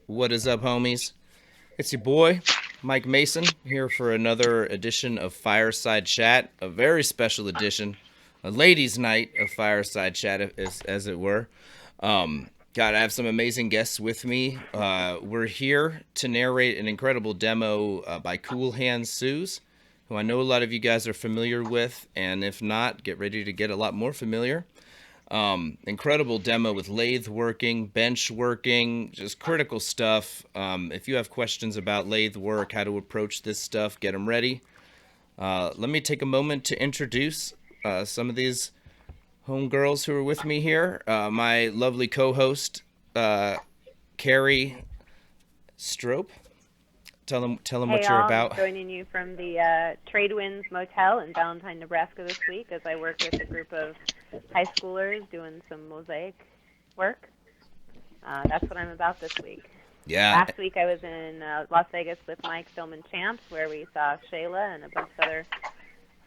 What is up, homies? It's your boy, Mike Mason, here for another edition of Fireside Chat, a very special edition, a ladies' night of Fireside Chat, as it were. God, I have some amazing guests with me. We're here to narrate an incredible demo by Cool Hand Suuze, who I know a lot of you guys are familiar with, and if not, get ready to get a lot more familiar. Incredible demo with lathe working, bench working, just critical stuff. If you have questions about lathe work, how to approach this stuff, get them ready. Let me take a moment to introduce some of these homegirls who are with me here. My lovely co-host, Carrie Strope. Tell them Hey, what you're about. I'm joining you from the Tradewinds Motel in Valentine, Nebraska this week as I work with a group of high schoolers doing some mosaic work. That's what I'm about this week. Yeah. Last week I was in Las Vegas with Mike filming Champs, where we saw Shayla and a bunch of other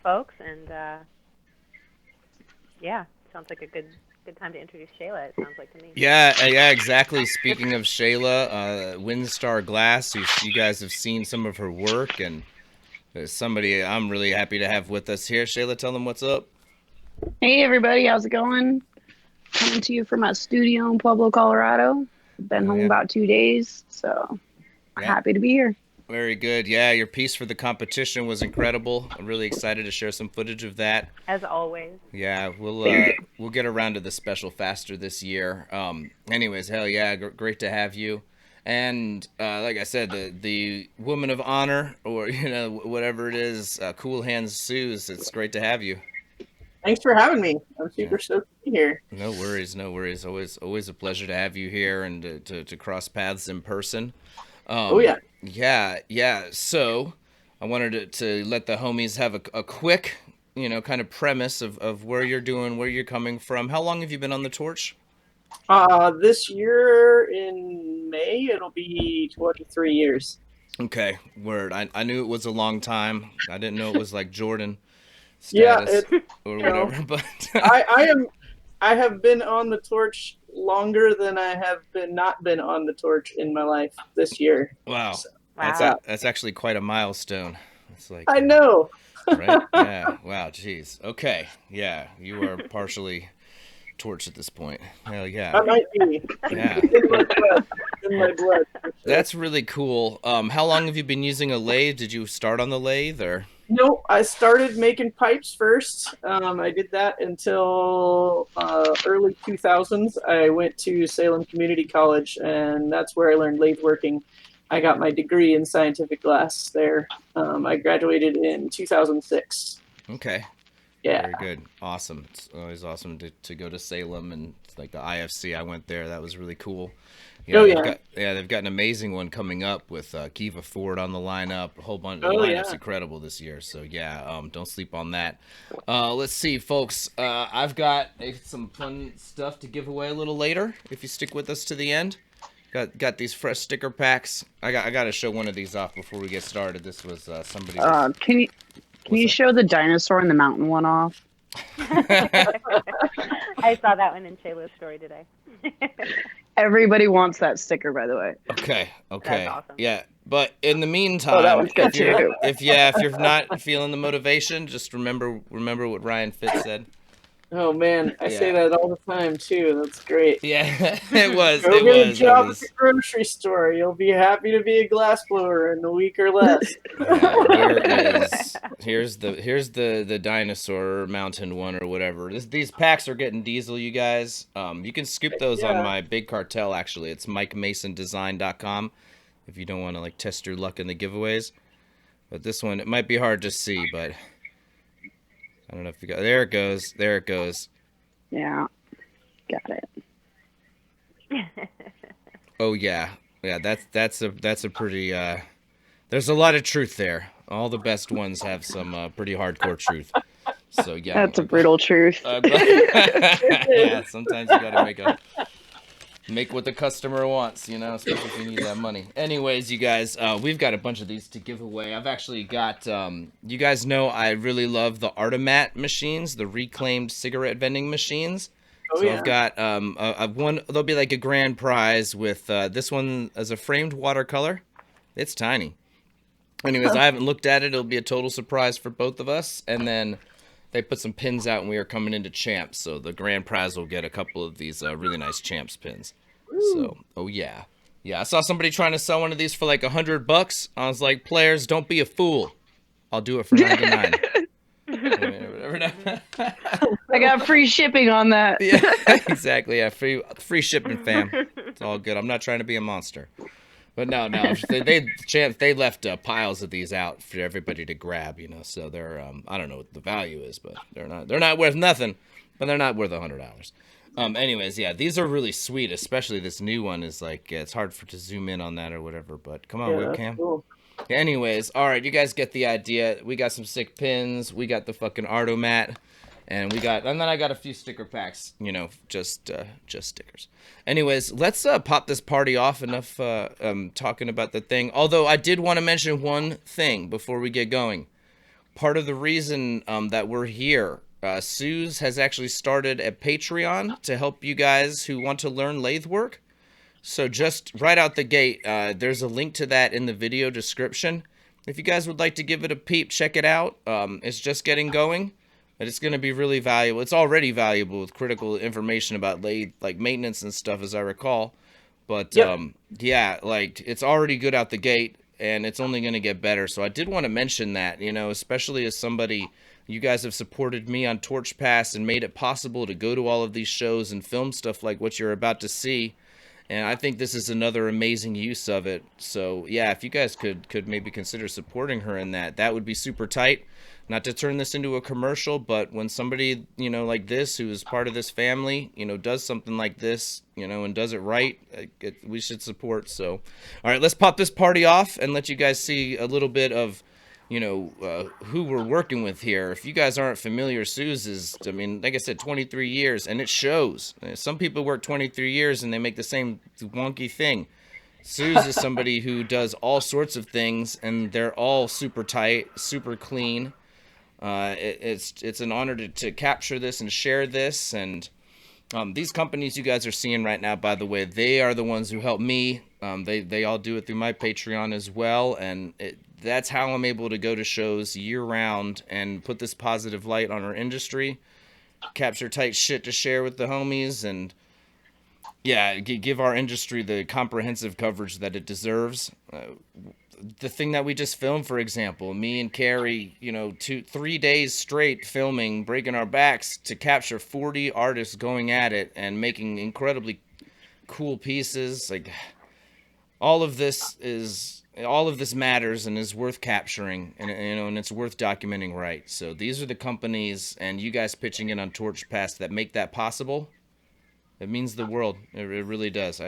folks, and yeah, sounds like a good time to introduce Shayla, it sounds like to me. Yeah, exactly. Speaking of Shayla, Windstar Glass, you guys have seen some of her work, and there's somebody I'm really happy to have with us here. Shayla, tell them what's up. Hey everybody, how's it going? Coming to you from my studio in Pueblo, Colorado. Been home about 2 days, so I'm happy to be here. Very good. Yeah, your piece for the competition was incredible. I'm really excited to share some footage of that. As always. Yeah, we'll get around to the special faster this year. Anyways, hell yeah, great to have you. And like I said, the woman of honor, or whatever it is, Cool Hand Suuze. It's great to have you. Thanks for having me. I'm super stoked to be here. No worries. Always a pleasure to have you here and to cross paths in person. Yeah. So I wanted to let the homies have a quick, kind of premise of where you're doing, where you're coming from. How long have you been on the torch? This year in May, it'll be 23 years. Okay, word. I knew it was a long time. I didn't know it was like Jordan status or whatever. But I have been on the torch longer than I have not been on the torch in my life this year. Wow. So, that's actually quite a milestone. It's like I know. Right? Yeah. Wow. Jeez. Okay. Yeah. You are partially torch at this point. Hell yeah. I might be. Yeah. In my blood. Sure. That's really cool. How long have you been using a lathe? Did you start on the lathe or? No, I started making pipes first. I did that until early 2000s. I went to Salem Community College, and that's where I learned lathe working. I got my degree in scientific glass there. I graduated in 2006. Okay. Yeah. Very good. Awesome. It's always awesome to go to Salem, and like the IFC. I went there. That was really cool. They've got an amazing one coming up with Kiva Ford on the lineup. A whole bunch. The lineup's incredible this year. So yeah, don't sleep on that. Let's see, folks. I've got some fun stuff to give away a little later. If you stick with us to the end, got these fresh sticker packs. I got to show one of these off before we get started. This was somebody. Can you show the dinosaur and the mountain one off? I saw that one in Shayla's story today. Everybody wants that sticker, by the way. Okay. That's awesome. Yeah, but in the meantime, that one's good too. If you're not feeling the motivation, just remember what Ryan Fitz said. Oh man, I say that all the time too. That's great. Yeah, it was. Go get a job at the grocery store. You'll be happy to be a glass blower in a week or less. Here's the dinosaur mountain one or whatever. These packs are getting diesel, you guys. You can scoop those on my big cartel. Actually, it's MikeMasonDesign.com. If you don't want to test your luck in the giveaways, but this one it might be hard to see, but. I don't know if you got. There it goes. Yeah, got it. Oh yeah. That's a pretty. There's a lot of truth there. All the best ones have some pretty hardcore truth. So yeah. That's a brutal truth. Yeah, sometimes you gotta make what the customer wants, especially if you need that money. Anyways, you guys, we've got a bunch of these to give away. I've actually got, you guys know I really love the Artimat machines, the reclaimed cigarette vending machines. Oh, So yeah. I've got one. There'll be like a grand prize with this one as a framed watercolor. It's tiny. Anyways, I haven't looked at it. It'll be a total surprise for both of us. And then they put some pins out, and we are coming into champs. So the grand prize will get a couple of these really nice champs pins. So, oh yeah, yeah. I saw somebody trying to sell one of these for like $100. I was like, players, don't be a fool. I'll do it for 99. I got free shipping on that. Yeah, exactly. Yeah, free shipping, fam. It's all good. I'm not trying to be a monster. But no, they left piles of these out for everybody to grab, you know. So they're I don't know what the value is, but they're not worth nothing, but they're not worth $100. Anyways, yeah, these are really sweet, especially this new one is like it's hard to zoom in on that or whatever. But come on, Yeah, webcam. that's cool. Anyways, all right, you guys get the idea. We got some sick pins. We got the fucking Artomat. And then I got a few sticker packs, you know, just stickers. Anyways, let's pop this party off. Enough talking about the thing. Although I did want to mention one thing before we get going. Part of the reason that we're here, Suuze has actually started a Patreon to help you guys who want to learn lathe work. So just right out the gate, there's a link to that in the video description. If you guys would like to give it a peep, check it out. It's just getting going. But it's going to be really valuable. It's already valuable with critical information about lathe, like maintenance and stuff, as I recall. But Yep. yeah, like it's already good out the gate, and it's only going to get better. So I did want to mention that, you know, especially as somebody, you guys have supported me on Torch Pass and made it possible to go to all of these shows and film stuff like what you're about to see. And I think this is another amazing use of it. So yeah, if you guys could maybe consider supporting her in that, that would be super tight. Not to turn this into a commercial, but when somebody, you know, like this, who is part of this family, you know, does something like this, you know, and does it right, we should support. So, all right, let's pop this party off and let you guys see a little bit of, you know, who we're working with here. If you guys aren't familiar, Suuze is, I mean, like I said, 23 years, and it shows. Some people work 23 years and they make the same wonky thing. Suuze is somebody who does all sorts of things, and they're all super tight, super clean. It's an honor to capture this and share this. And these companies you guys are seeing right now, by the way, they are the ones who help me. They all do it through my Patreon as well. And that's how I'm able to go to shows year round and put this positive light on our industry, capture tight shit to share with the homies, and yeah, give our industry the comprehensive coverage that it deserves. The thing that we just filmed, for example, me and Carrie, you know, 3 days straight filming, breaking our backs to capture 40 artists going at it and making incredibly cool pieces. Like all of this matters and is worth capturing, and you know, and it's worth documenting right. So these are the companies and you guys pitching in on Torch Pass that make that possible. It means the world. It really does.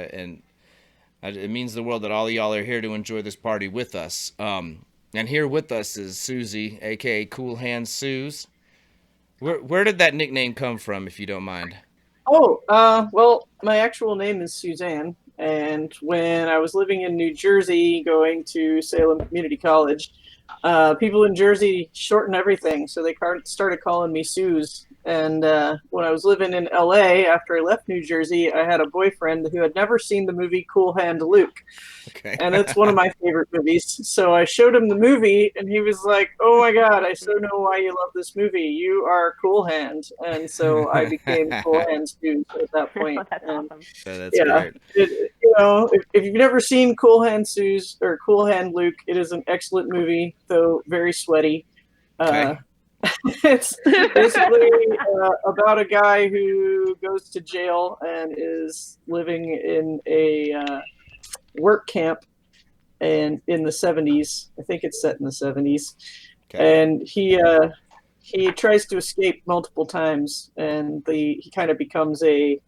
It means the world that all of y'all are here to enjoy this party with us. And here with us is Suuze, aka Cool Hand Suuze. Where did that nickname come from, if you don't mind? Oh, well, my actual name is Suzanne, and when I was living in New Jersey, going to Salem Community College, people in Jersey shorten everything, so they started calling me Suze. And when I was living in LA, after I left New Jersey, I had a boyfriend who had never seen the movie Cool Hand Luke. Okay. And it's one of my favorite movies. So I showed him the movie, and he was like, "Oh my God, I so know why you love this movie. You are Cool Hand." And so I became Cool Hand Suuze at that point. Oh, that's And, awesome. That's yeah, great. you know, if you've never seen Cool Hand Suuze or Cool Hand Luke, it is an excellent movie, though very sweaty. Okay. It's basically about a guy who goes to jail and is living in a work camp, and in the 70s. I think it's set in the 70s. Okay. And he tries to escape multiple times, and he kind of becomes a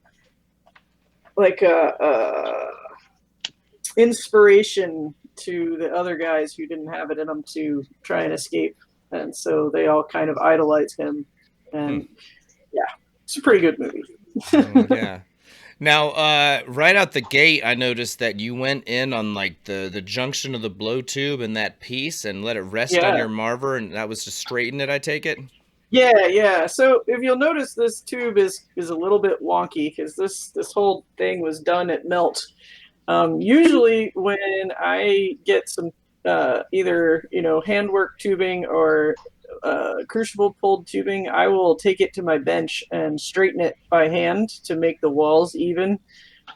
inspiration to the other guys who didn't have it in them to try and escape. And so they all kind of idolize him. And yeah, it's a pretty good movie. Yeah. Now, right out the gate, I noticed that you went in on like the junction of the blow tube and that piece and let it rest on Yeah. your marver, and that was to straighten it, I take it? Yeah. So if you'll notice, this tube is a little bit wonky because this whole thing was done at melt. Usually when I get some either handwork tubing or crucible pulled tubing, I will take it to my bench and straighten it by hand to make the walls even.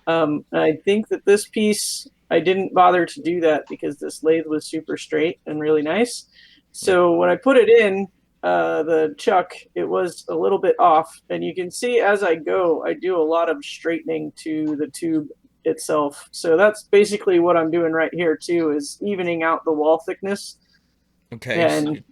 I think that this piece, I didn't bother to do that because this lathe was super straight and really nice. So when I put it in the chuck, it was a little bit off. And you can see as I go, I do a lot of straightening to the tube itself. So that's basically what I'm doing right here too, is evening out the wall thickness. Okay. And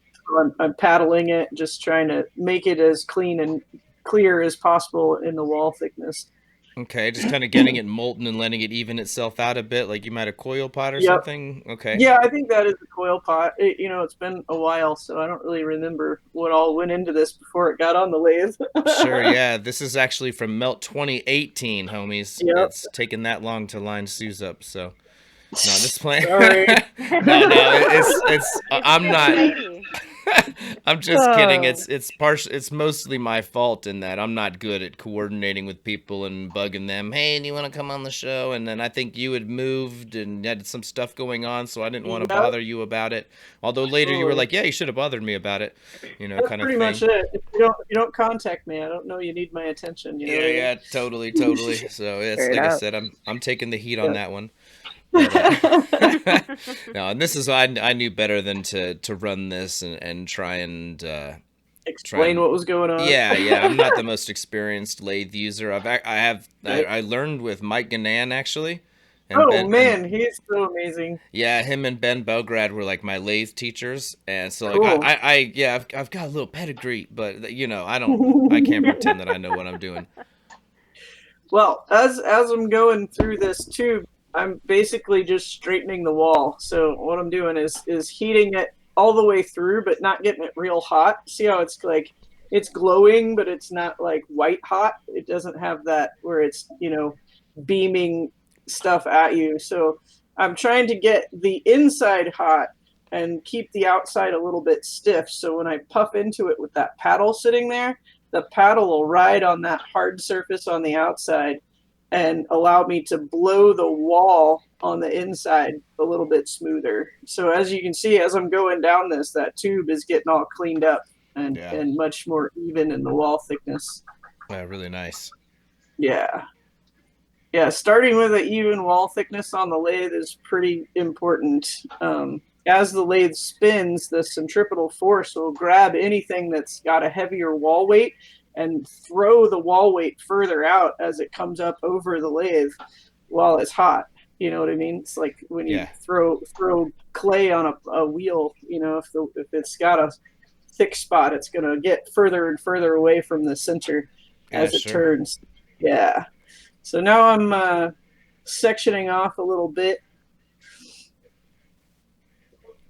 I'm paddling it, just trying to make it as clean and clear as possible in the wall thickness. Okay, just kind of getting it molten and letting it even itself out a bit, like you might a coil pot or Yep. something. Okay. Yeah, I think that is a coil pot. It's been a while, so I don't really remember what all went into this before it got on the lathe. Sure, yeah. This is actually from Melt 2018, homies. Yep. It's taken that long to line Suze up, so no, this plan. Sorry. no, it's I'm not. Lady. I'm just kidding. It's mostly my fault in that I'm not good at coordinating with people and bugging them. Hey, do you want to come on the show? And then I think you had moved and had some stuff going on, so I didn't want to Yep. bother you about it. Although later you were like, "Yeah, you should have bothered me about it," That's kind of pretty thing. much it. If you don't contact me, I don't know you need my attention. You know what I mean? Yeah, totally. So it's Straight like I up. said, I'm taking the heat Yeah. on that one. But, no, and this is I knew better than to run this and try and Explain what was going on. yeah. I'm not the most experienced lathe user. I learned with Mike Gannan actually. And Oh Ben, man, he's so amazing. yeah, him and Ben Belgrad were like my lathe teachers, and so like Cool. I've got a little pedigree, but I can't pretend that I know what I'm doing. Well, as I'm going through this tube, I'm basically just straightening the wall. So what I'm doing is heating it all the way through, but not getting it real hot. See how it's like it's glowing, but it's not like white hot. It doesn't have that where it's beaming stuff at you. So I'm trying to get the inside hot and keep the outside a little bit stiff. So when I puff into it with that paddle sitting there, the paddle will ride on that hard surface on the outside and allow me to blow the wall on the inside a little bit smoother. So as you can see, as I'm going down this, that tube is getting all cleaned up and much more even in the wall thickness. Yeah, really nice. Yeah. Starting with an even wall thickness on the lathe is pretty important. As the lathe spins, the centripetal force will grab anything that's got a heavier wall weight and throw the wall weight further out as it comes up over the lathe while it's hot. You know what I mean? It's like when you throw clay on a wheel. If it's got a thick spot, it's going to get further and further away from the center as it turns. Yeah. So now I'm sectioning off a little bit.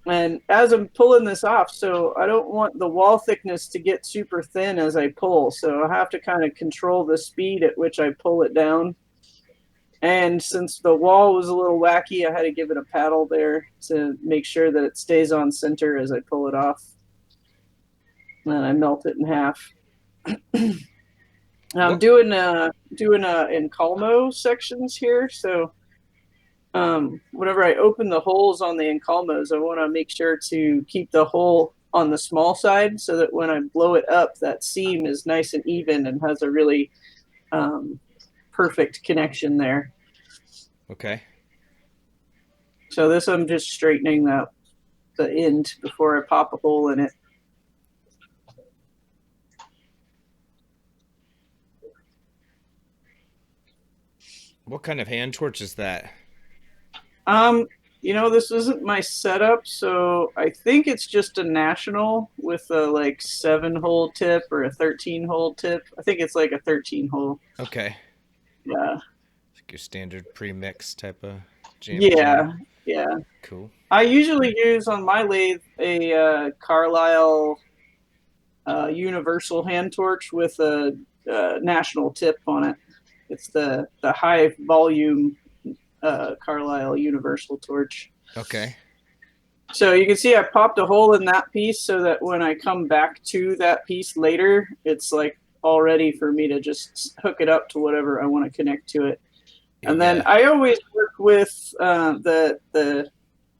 And as I'm pulling this off, so I don't want the wall thickness to get super thin as I pull. So I have to kind of control the speed at which I pull it down. And since the wall was a little wacky, I had to give it a paddle there to make sure that it stays on center as I pull it off. And I melt it in half. Now I'm doing encalmo sections here. So whenever I open the holes on the encalmos, I want to make sure to keep the hole on the small side so that when I blow it up, that seam is nice and even and has a really perfect connection there. Okay. So this I'm just straightening the end before I pop a hole in it. What kind of hand torch is that? This isn't my setup, so I think it's just a national with a 7-hole tip or a 13-hole tip. I think it's like a 13-hole. Okay. Yeah. Like your standard pre-mix type of jam. Yeah. Cool. I usually use on my lathe a Carlisle universal hand torch with a national tip on it. It's the high volume Carlisle universal torch. Okay. So you can see I popped a hole in that piece so that when I come back to that piece later, it's like all ready for me to just hook it up to whatever I want to connect to it. And then I always work with the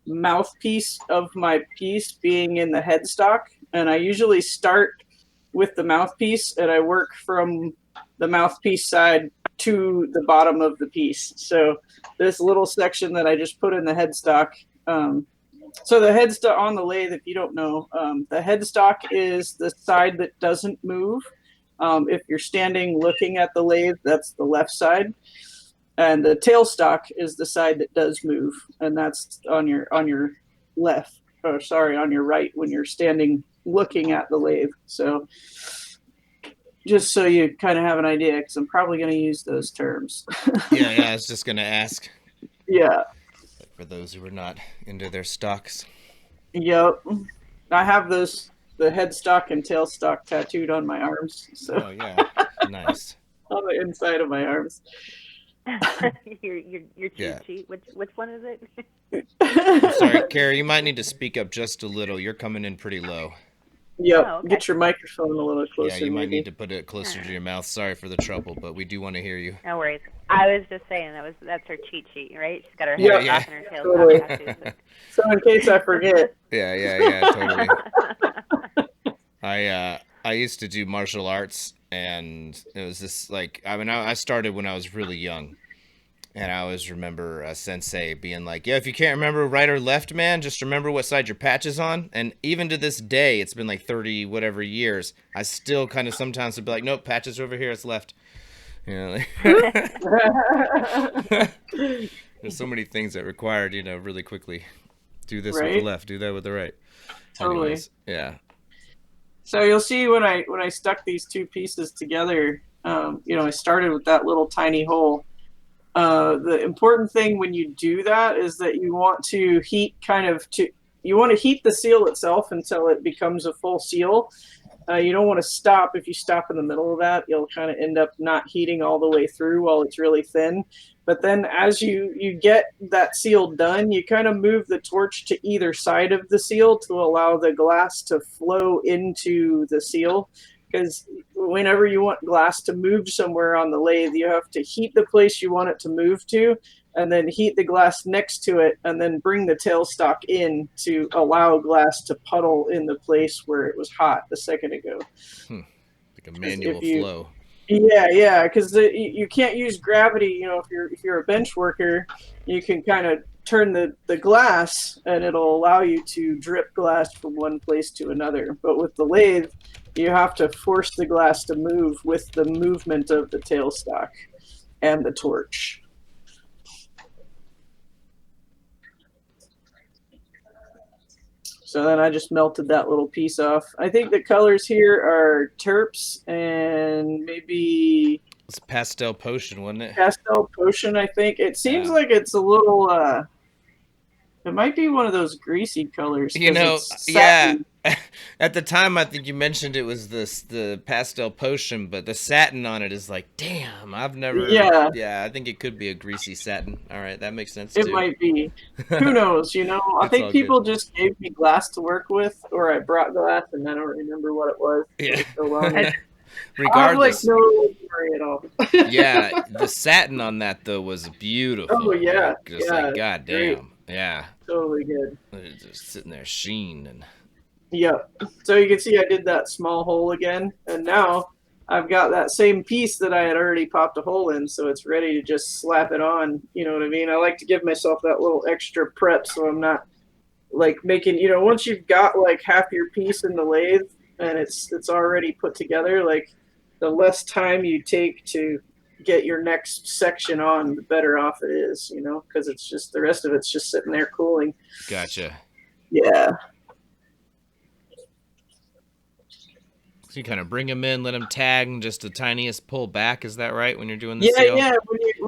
mouthpiece of my piece being in the headstock, and I usually start with the mouthpiece and I work from the mouthpiece side to the bottom of the piece. So this little section that I just put in the headstock, so the headstock on the lathe, if you don't know, the headstock is the side that doesn't move. If you're standing looking at the lathe, that's the left side. And the tailstock is the side that does move, and that's on your left, or sorry, on your right when you're standing looking at the lathe. So just so you kind of have an idea, because I'm probably going to use those terms. Yeah, I was just going to ask. Yeah. For those who are not into their stocks. Yep. I have the headstock and tailstock tattooed on my arms. So. Oh, yeah. Nice. On the inside of my arms. your cheat sheet. Which one is it? I'm sorry, Carrie, you might need to speak up just a little. You're coming in pretty low. Yep. Oh, okay. Get your microphone a little closer. Yeah, you might need to put it closer to your mouth. Sorry for the trouble, but we do want to hear you. No worries. I was just saying that's her cheat sheet, right? She's got her head off and her tail totally. So in case I forget. Yeah, totally. I used to do martial arts, and it was this like I started when I was really young. And I always remember a sensei being like, yeah, if you can't remember right or left, man, just remember what side your patch is on. And even to this day, it's been like 30 whatever years, I still kind of sometimes would be like, nope, patch is over here, it's left. You know, like there's so many things that required, really quickly. Do this with the left, do that with the right. Totally. Anyways, yeah. So you'll see when I stuck these two pieces together, I started with that little tiny hole. The important thing when you do that is that you want to heat the seal itself until it becomes a full seal. You don't want to stop. If you stop in the middle of that, you'll kind of end up not heating all the way through while it's really thin. But then as you get that seal done, you kind of move the torch to either side of the seal to allow the glass to flow into the seal. Because whenever you want glass to move somewhere on the lathe, you have to heat the place you want it to move to, and then heat the glass next to it, and then bring the tailstock in to allow glass to puddle in the place where it was hot a second ago. Like a manual flow. Yeah, because you can't use gravity. If you're a bench worker, you can kind of turn the glass, and it'll allow you to drip glass from one place to another. But with the lathe, you have to force the glass to move with the movement of the tailstock and the torch. So then I just melted that little piece off. I think the colors here are terps and maybe... It's pastel potion, wasn't it? Pastel potion, I think. It seems like it's a little... it might be one of those greasy colors. Yeah. At the time, I think you mentioned it was the pastel potion, but the satin on it is like, damn, I've never... Yeah, I think it could be a greasy satin. All right, that makes sense, too. It might be. Who knows, I think people just gave me glass to work with, or I brought glass, and I don't remember what it was. Yeah. So long. Regardless. I have, no worry at all. Yeah, the satin on that, though, was beautiful. Oh, yeah. Just like, goddamn. Great. Yeah. Totally good. Just sitting there sheen and... Yep. So you can see I did that small hole again, and now I've got that same piece that I had already popped a hole in, so it's ready to just slap it on. You know what I mean? I like to give myself that little extra prep so I'm not like making, once you've got like half your piece in the lathe and it's already put together, like the less time you take to get your next section on, the better off it is, because it's just the rest of it's just sitting there cooling. Gotcha. Yeah. So you kind of bring them in, let them tag, and just the tiniest pull back. Is that right when you're doing the seal? Yeah.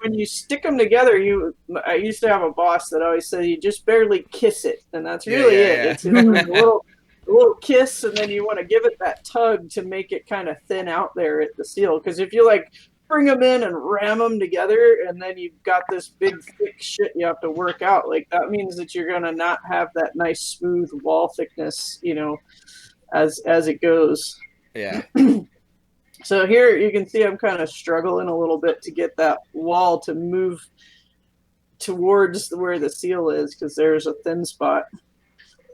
When you stick them together, I used to have a boss that always said you just barely kiss it, and that's really it. Yeah. It's a little kiss, and then you want to give it that tug to make it kind of thin out there at the seal. Because if you like bring them in and ram them together, and then you've got this big thick shit you have to work out. Like that means that you're gonna not have that nice smooth wall thickness, as it goes. Yeah. So here you can see I'm kind of struggling a little bit to get that wall to move towards where the seal is, because there's a thin spot.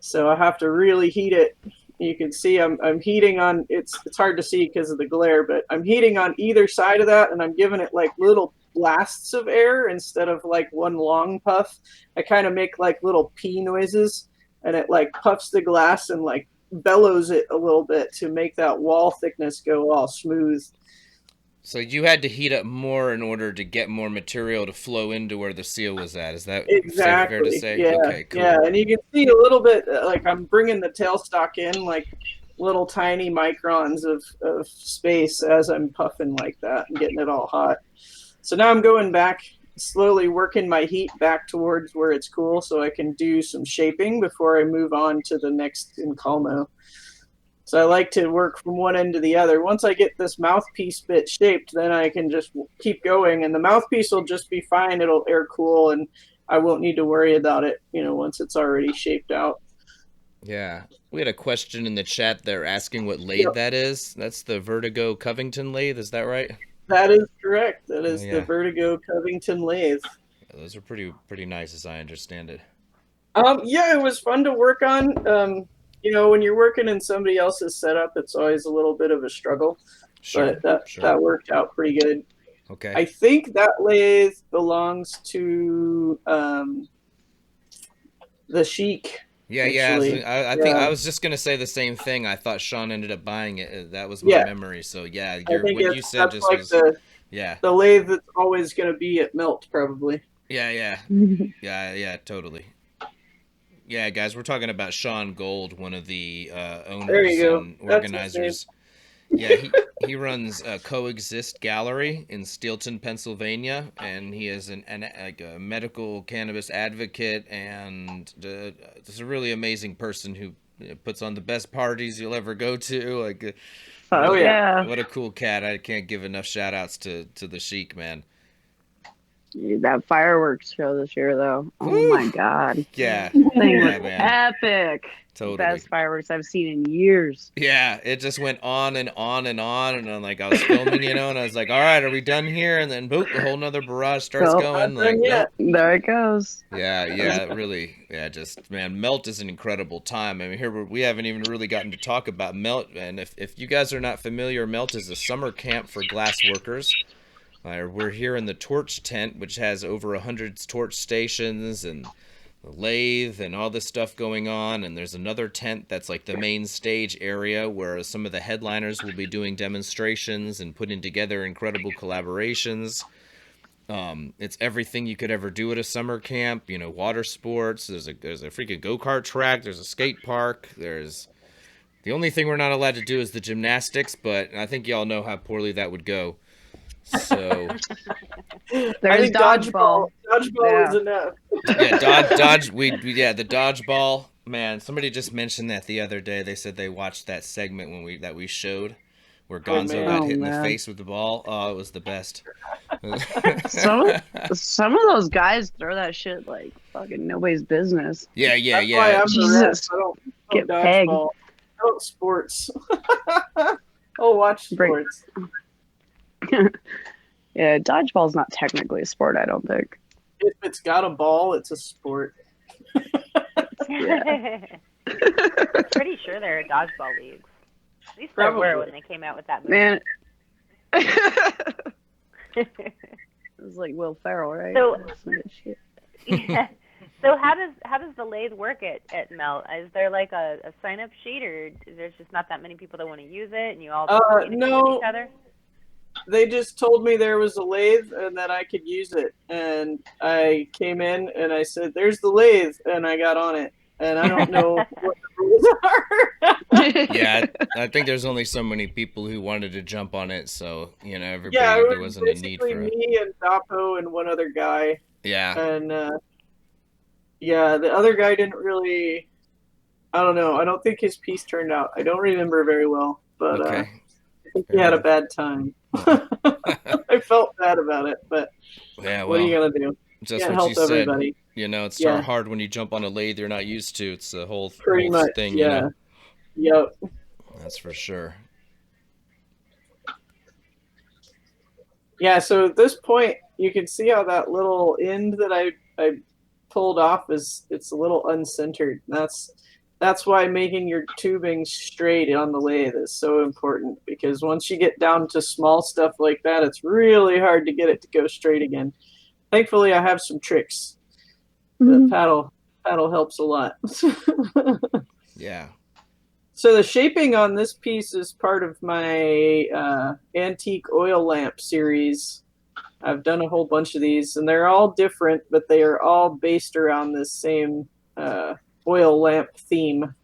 So I have to really heat it. You can see I'm heating on, it's hard to see because of the glare, but I'm heating on either side of that, and I'm giving it like little blasts of air instead of like one long puff. I kind of make like little pee noises, and it like puffs the glass and like bellows it a little bit to make that wall thickness go all smooth. So you had to heat up more in order to get more material to flow into where the seal was at. Is that exactly fair to say? Yeah. Okay, cool. Yeah, and you can see a little bit like I'm bringing the tailstock in like little tiny microns of space as I'm puffing like that and getting it all hot. So now I'm going back, slowly working my heat back towards where it's cool so I can do some shaping before I move on to the next encalmo. So I like to work from one end to the other. Once I get this mouthpiece bit shaped, then I can just keep going, and the mouthpiece will just be fine. It'll air cool, and I won't need to worry about it, once it's already shaped out. Yeah. We had a question in the chat there asking what lathe that is. That's the Vertigo Covington lathe, is that right? That is correct. That is yeah. the Vertigo Covington lathe. Yeah, those are pretty nice as I understand it. Yeah, it was fun to work on. When you're working in somebody else's setup, it's always a little bit of a struggle. Sure. But that worked out pretty good. Okay. I think that lathe belongs to the Sheik. Yeah, actually. I think I was just gonna say the same thing. I thought Sean ended up buying it. That was my memory. So yeah, what you said just like was the lathe that's always gonna be at Melt, probably. Yeah, totally. Yeah, guys, we're talking about Sean Gold, one of the owners and organizers. Yeah, he runs Coexist Gallery in Steelton, Pennsylvania, and he is a medical cannabis advocate, and just a really amazing person who puts on the best parties you'll ever go to. What a cool cat! I can't give enough shout outs to the Sheik, man. That fireworks show this year, though. Oh my God. Yeah. Thing yeah, was man. epic. Totally. Best fireworks I've seen in years. Yeah, it just went on and on and on, and I was filming, and I was like, all right, are we done here? And then boop, a whole nother barrage starts going. Nope. There it goes. Yeah, really. Yeah, just, man, Melt is an incredible time. I mean, here we haven't even really gotten to talk about Melt, and if you guys are not familiar, Melt is a summer camp for glass workers. We're here in the torch tent, which has over 100 torch stations and the lathe and all this stuff going on. And there's another tent that's like the main stage area where some of the headliners will be doing demonstrations and putting together incredible collaborations. It's everything you could ever do at a summer camp. Water sports. There's a freaking go-kart track. There's a skate park. The only thing we're not allowed to do is the gymnastics, but I think y'all know how poorly that would go. So there's dodgeball. Dodgeball is enough. Yeah, the dodgeball. Man, somebody just mentioned that the other day. They said they watched that segment that we showed where Gonzo got hit in the face with the ball. Oh, it was the best. Some of those guys throw that shit like fucking nobody's business. Yeah. That's why I'm Jesus. I don't Get pegged. I don't sports. I'll watch sports. Yeah, dodgeball's not technically a sport, I don't think. If it's got a ball, it's a sport. I'm pretty sure there are dodgeball leagues. At least there were when they came out with that movie. Man. It was like Will Ferrell, right? So, yeah. So how does the lathe work at Melt? Is there like a sign up sheet, or there's just not that many people that want to use it, and you all communicate with each other? They just told me there was a lathe and that I could use it, and I came in and I said, "There's the lathe," and I got on it, and I don't know what the rules are. Yeah, I think there's only so many people who wanted to jump on it, so everybody there wasn't a need for it. Me and Dapo and one other guy. Yeah. And the other guy didn't really. I don't know. I don't think his piece turned out. I don't remember very well, but okay. I think he had a bad time. I felt bad about it, but Yeah, what are well, you gonna do? just Can't what help you said. everybody. You know, it's Yeah, hard when you jump on a lathe you're not used to. It's the pretty whole much. thing, you know. Yeah. Yep. That's for sure. Yeah. So at this point, you can see how that little end that I pulled off it's a little uncentered. That's why making your tubing straight on the lathe is so important, because once you get down to small stuff like that, it's really hard to get it to go straight again. Thankfully, I have some tricks. The paddle helps a lot. Yeah. So the shaping on this piece is part of my antique oil lamp series. I've done a whole bunch of these, and they're all different, but they are all based around this same oil lamp theme.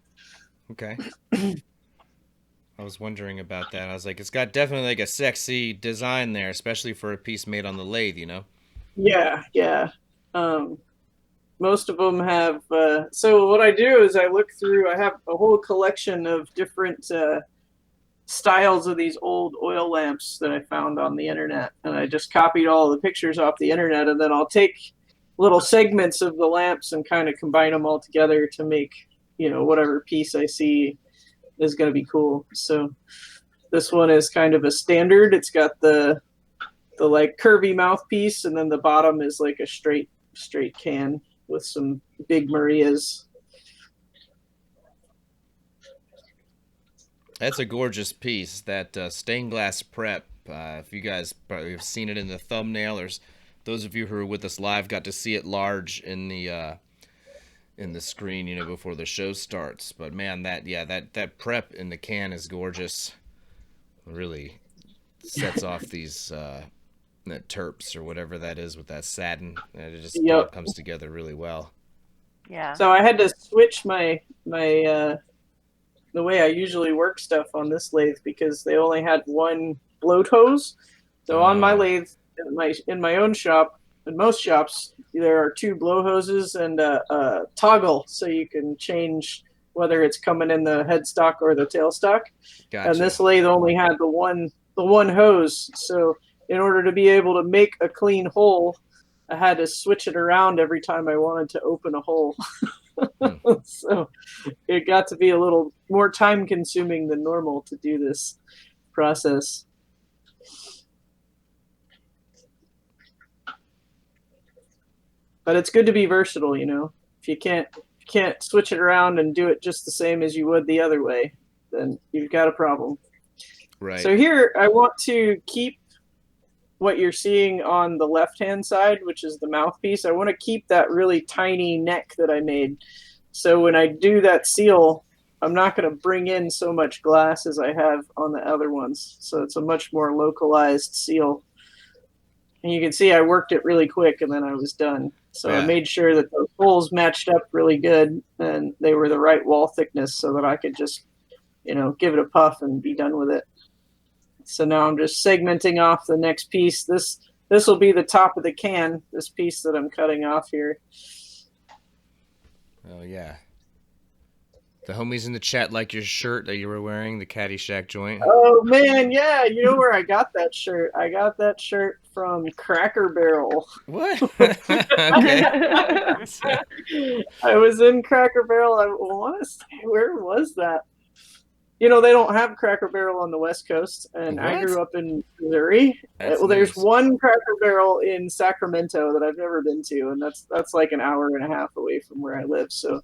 Okay. I was wondering about that. I was like, it's got definitely like a sexy design there, especially for a piece made on the lathe, you know? Yeah, yeah. Most of them have. So what I do is I look through. I have a whole collection of different styles of these old oil lamps that I found on the internet, and I just copied all the pictures off the internet, and then I'll take little segments of the lamps and kind of combine them all together to make, whatever piece I see is going to be cool. So this one is kind of a standard. It's got the like curvy mouthpiece, and then the bottom is like a straight can with some big Marias. That's a gorgeous piece. That stained glass prep. If you guys probably have seen it in the thumbnail, or those of you who are with us live got to see it large in the screen, before the show starts. But man, that prep in the can is gorgeous. Really sets off these terps or whatever that is with that satin. It just all comes together really well. Yeah. So I had to switch my the way I usually work stuff on this lathe, because they only had one blow hose. So on my lathe, in my own shop, in most shops, there are two blow hoses and a toggle, so you can change whether it's coming in the headstock or the tailstock. Gotcha. And this lathe only had the one hose. So in order to be able to make a clean hole, I had to switch it around every time I wanted to open a hole. So it got to be a little more time consuming than normal to do this process. But it's good to be versatile, If you can't switch it around and do it just the same as you would the other way, then you've got a problem. Right. So here I want to keep what you're seeing on the left-hand side, which is the mouthpiece. I want to keep that really tiny neck that I made. So when I do that seal, I'm not going to bring in so much glass as I have on the other ones. So it's a much more localized seal. And you can see I worked it really quick and then I was done. So I made sure that those holes matched up really good and they were the right wall thickness so that I could just, give it a puff and be done with it. So now I'm just segmenting off the next piece. This will be the top of the can, this piece that I'm cutting off here. Oh, yeah. The homies in the chat like your shirt that you were wearing, the Caddyshack joint. Oh, man, yeah. You know where I got that shirt? I got that shirt from Cracker Barrel. What? Okay. I was in Cracker Barrel. I want to say, where was that? They don't have Cracker Barrel on the West Coast, and What? I grew up in Missouri. That's there's nice. one Cracker Barrel in Sacramento that I've never been to, and that's like an hour and a half away from where I live. So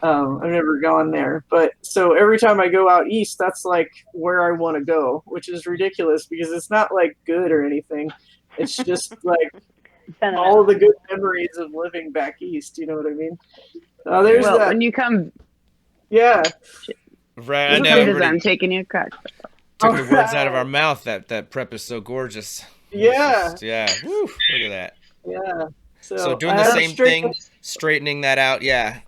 I've never gone there. But so every time I go out east, that's like where I want to go, which is ridiculous because it's not like good or anything. It's just like all of the good memories of living back east. You know what I mean? There's that. When you come, yeah. Right, I know. I'm taking you a crack. Took the words out of our mouth. That prep is so gorgeous. Yeah. Yeah. Woo, look at that. Yeah. So doing the same thing, straightening that out. Yeah.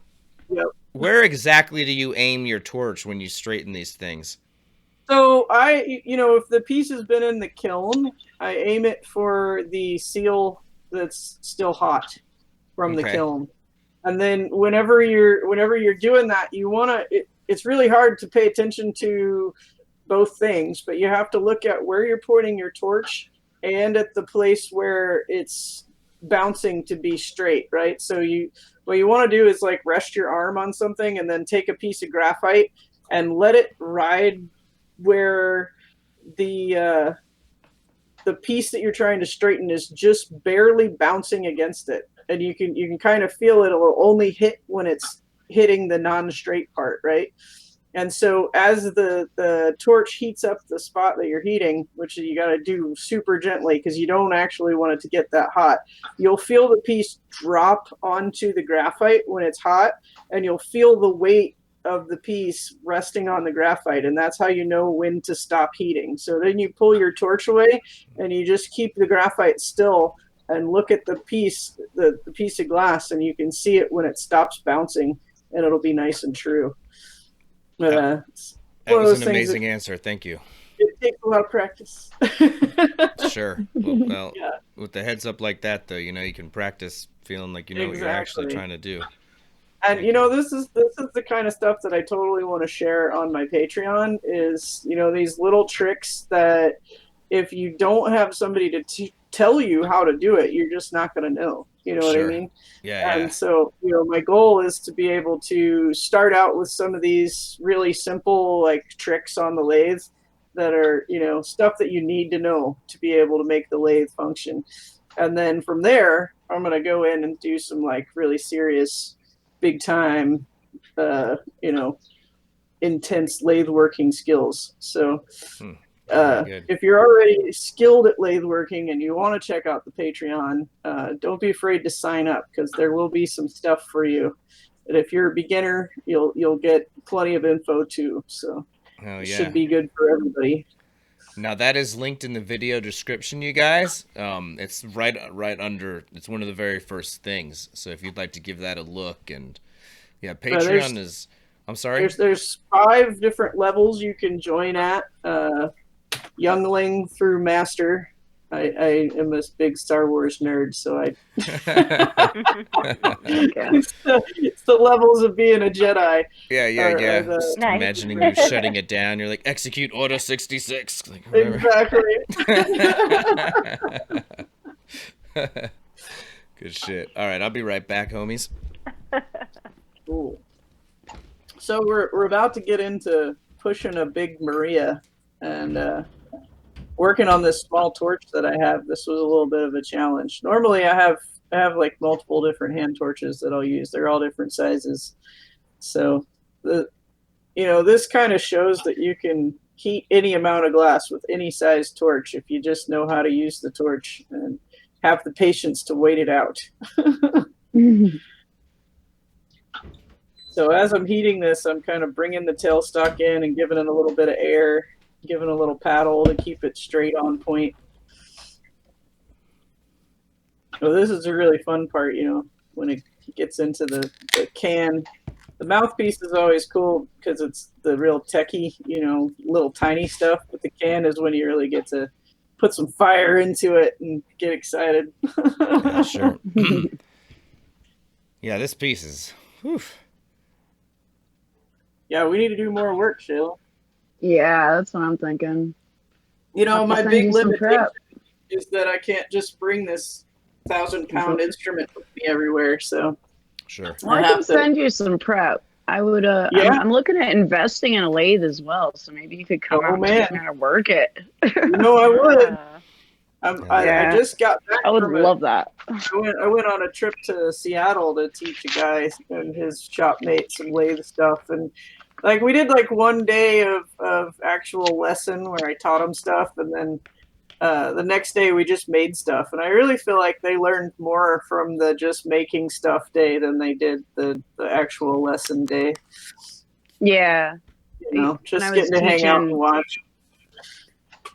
Yep. Where exactly do you aim your torch when you straighten these things? So if the piece has been in the kiln, I aim it for the seal that's still hot from the kiln. And then whenever you're doing that, you want to, it's really hard to pay attention to both things, but you have to look at where you're pointing your torch and at the place where it's bouncing to be straight, right? So what you want to do is like rest your arm on something and then take a piece of graphite and let it ride where the piece that you're trying to straighten is just barely bouncing against it. And you can kind of feel it'll only hit when it's hitting the non-straight part, right? And so as the torch heats up the spot that you're heating, which you got to do super gently because you don't actually want it to get that hot, you'll feel the piece drop onto the graphite when it's hot, and you'll feel the weight of the piece resting on the graphite, and that's how you know when to stop heating. So then you pull your torch away and you just keep the graphite still and look at the piece of glass, and you can see it when it stops bouncing, and it'll be nice and true. But that was an amazing answer. Thank you. It takes a lot of practice. Sure. Well, yeah. With the heads up like that, though, you can practice feeling like you know what you're actually trying to do. And this is the kind of stuff that I totally want to share on my Patreon. Is these little tricks that if you don't have somebody to tell you how to do it, you're just not going to know. You know what I mean? Yeah. And so, my goal is to be able to start out with some of these really simple like tricks on the lathe that are, stuff that you need to know to be able to make the lathe function. And then from there, I'm going to go in and do some like really serious, big time, intense lathe working skills. So, if you're already skilled at lathe working and you want to check out the Patreon, don't be afraid to sign up because there will be some stuff for you. And if you're a beginner, you'll get plenty of info too. So it should be good for everybody. Now that is linked in the video description, you guys. It's right under. It's one of the very first things. So if you'd like to give that a look, and Patreon is. I'm sorry. There's 5 different levels you can join at. Youngling through master. I am a big Star Wars nerd, so it's the levels of being a Jedi. Yeah. Just imagining you shutting it down. You're like, execute Order 66. Like, exactly. Good shit. All right, I'll be right back, homies. Cool. So we're about to get into pushing a big Maria and working on this small torch that I have. This was a little bit of a challenge. Normally I have like multiple different hand torches that I'll use. They're all different sizes. So this kind of shows that you can heat any amount of glass with any size torch if you just know how to use the torch and have the patience to wait it out. So as I'm heating this, I'm kind of bringing the tailstock in and giving it a little bit of air, giving a little paddle to keep it straight on point. So this is a really fun part, when it gets into the can. The mouthpiece is always cool because it's the real techie, little tiny stuff. But the can is when you really get to put some fire into it and get excited. Yeah, sure. Yeah, this piece is... Whew. Yeah, we need to do more work, Shayla. Yeah, that's what I'm thinking. My big limitation is that I can't just bring this 1,000-pound instrument with me everywhere. So, sure. Well, I can send you some prep. I would. I'm looking at investing in a lathe as well. So maybe you could come out and teach me how to work it. I would. I just got back. I would love that. I went on a trip to Seattle to teach a guy and his shop mate some lathe stuff, and like we did like one day of actual lesson where I taught them stuff, and then the next day we just made stuff. And I really feel like they learned more from the just making stuff day than they did the actual lesson day. Yeah. Just getting to hang out and watch.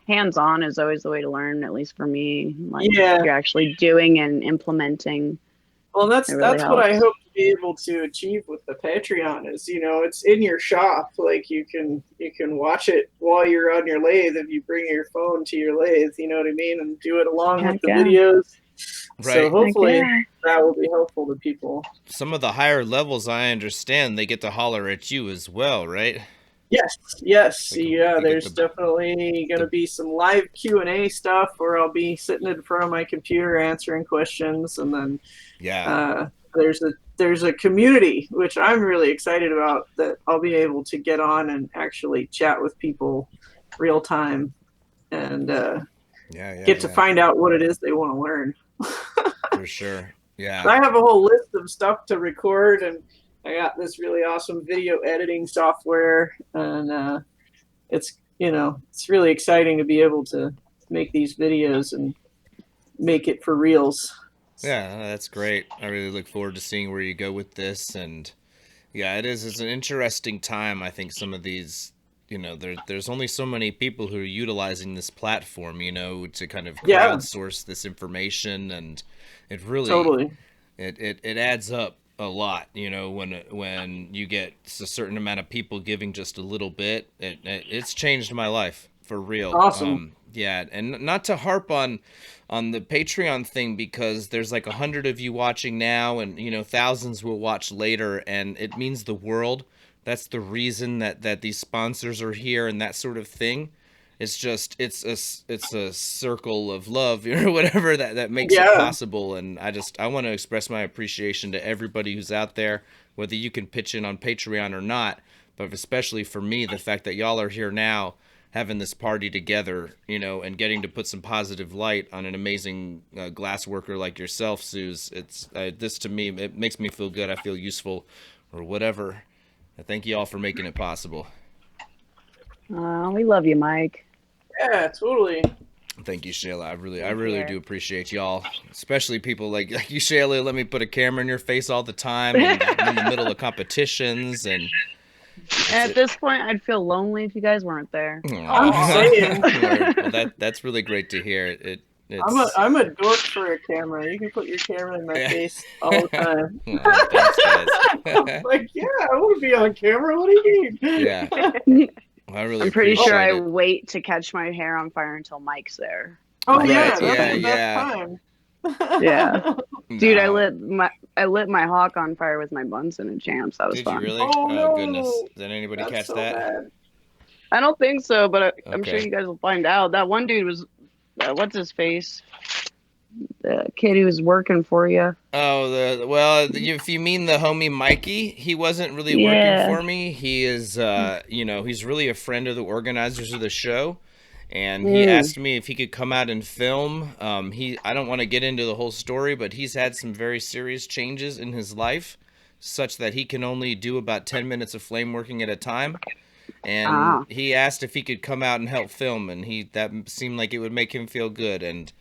Hands-on is always the way to learn, at least for me. You're actually doing and implementing. Well, that's what I hope to be able to achieve with the Patreon is, it's in your shop. Like you can watch it while you're on your lathe if you bring your phone to your lathe, you know what I mean? And do it along with the videos. Right. So hopefully that will be helpful to people. Some of the higher levels, I understand, they get to holler at you as well, right? Yes. We can- Yeah, we get there's the- definitely going to be some live Q&A stuff where I'll be sitting in front of my computer answering questions, and then Yeah. there's a community which I'm really excited about that I'll be able to get on and actually chat with people real time and get to find out what it is they want to learn. For sure. Yeah. I have a whole list of stuff to record, and I got this really awesome video editing software, and it's it's really exciting to be able to make these videos and make it for reals. Yeah, that's great. I really look forward to seeing where you go with this. And yeah, it's an interesting time. I think some of these, there's only so many people who are utilizing this platform, to kind of crowdsource this information, and it really Totally. it adds up a lot, when you get a certain amount of people giving just a little bit. It's changed my life for real. Awesome. Yeah, and not to harp on the Patreon thing, because there's like 100 of you watching now, and thousands will watch later, and it means the world. That's the reason that these sponsors are here and that sort of thing. It's just it's a circle of love, whatever that makes it possible. And I want to express my appreciation to everybody who's out there, whether you can pitch in on Patreon or not, but especially for me, the fact that y'all are here now having this party together, and getting to put some positive light on an amazing glass worker like yourself, Suze. It's this, to me, it makes me feel good. I feel useful or whatever. I thank you all for making it possible. We love you, Mike. Yeah, totally. Thank you, Shayla. I really do appreciate y'all, especially people like you, Shayla. Let me put a camera in your face all the time, and in the middle of competitions. And at this point, I'd feel lonely if you guys weren't there. I'm saying. Well, that's really great to hear. I'm a dork for a camera. You can put your camera in my face all the time. Thanks, guys. Like, yeah, I want to be on camera. What do you mean? Yeah. I'm pretty sure I it. wait to catch my hair on fire until Mike's there. Oh yeah, that's the best time. Yeah, dude, No. I lit my hawk on fire with my Bunsen and Champs. That was Did fun. you really? Oh, no. Goodness! Did anybody That's catch so that? bad. I don't think so, but I'm sure Okay. you guys will find out. That one dude was, what's his face? The kid who was working for you. Oh, if you mean the homie Mikey, he wasn't really Yeah. working for me. He is, he's really a friend of the organizers of the show, and he asked me if he could come out and film. I don't want to get into the whole story, but he's had some very serious changes in his life, such that he can only do about 10 minutes of flame working at a time. And he asked if he could come out and help film, and that seemed like it would make him feel good. And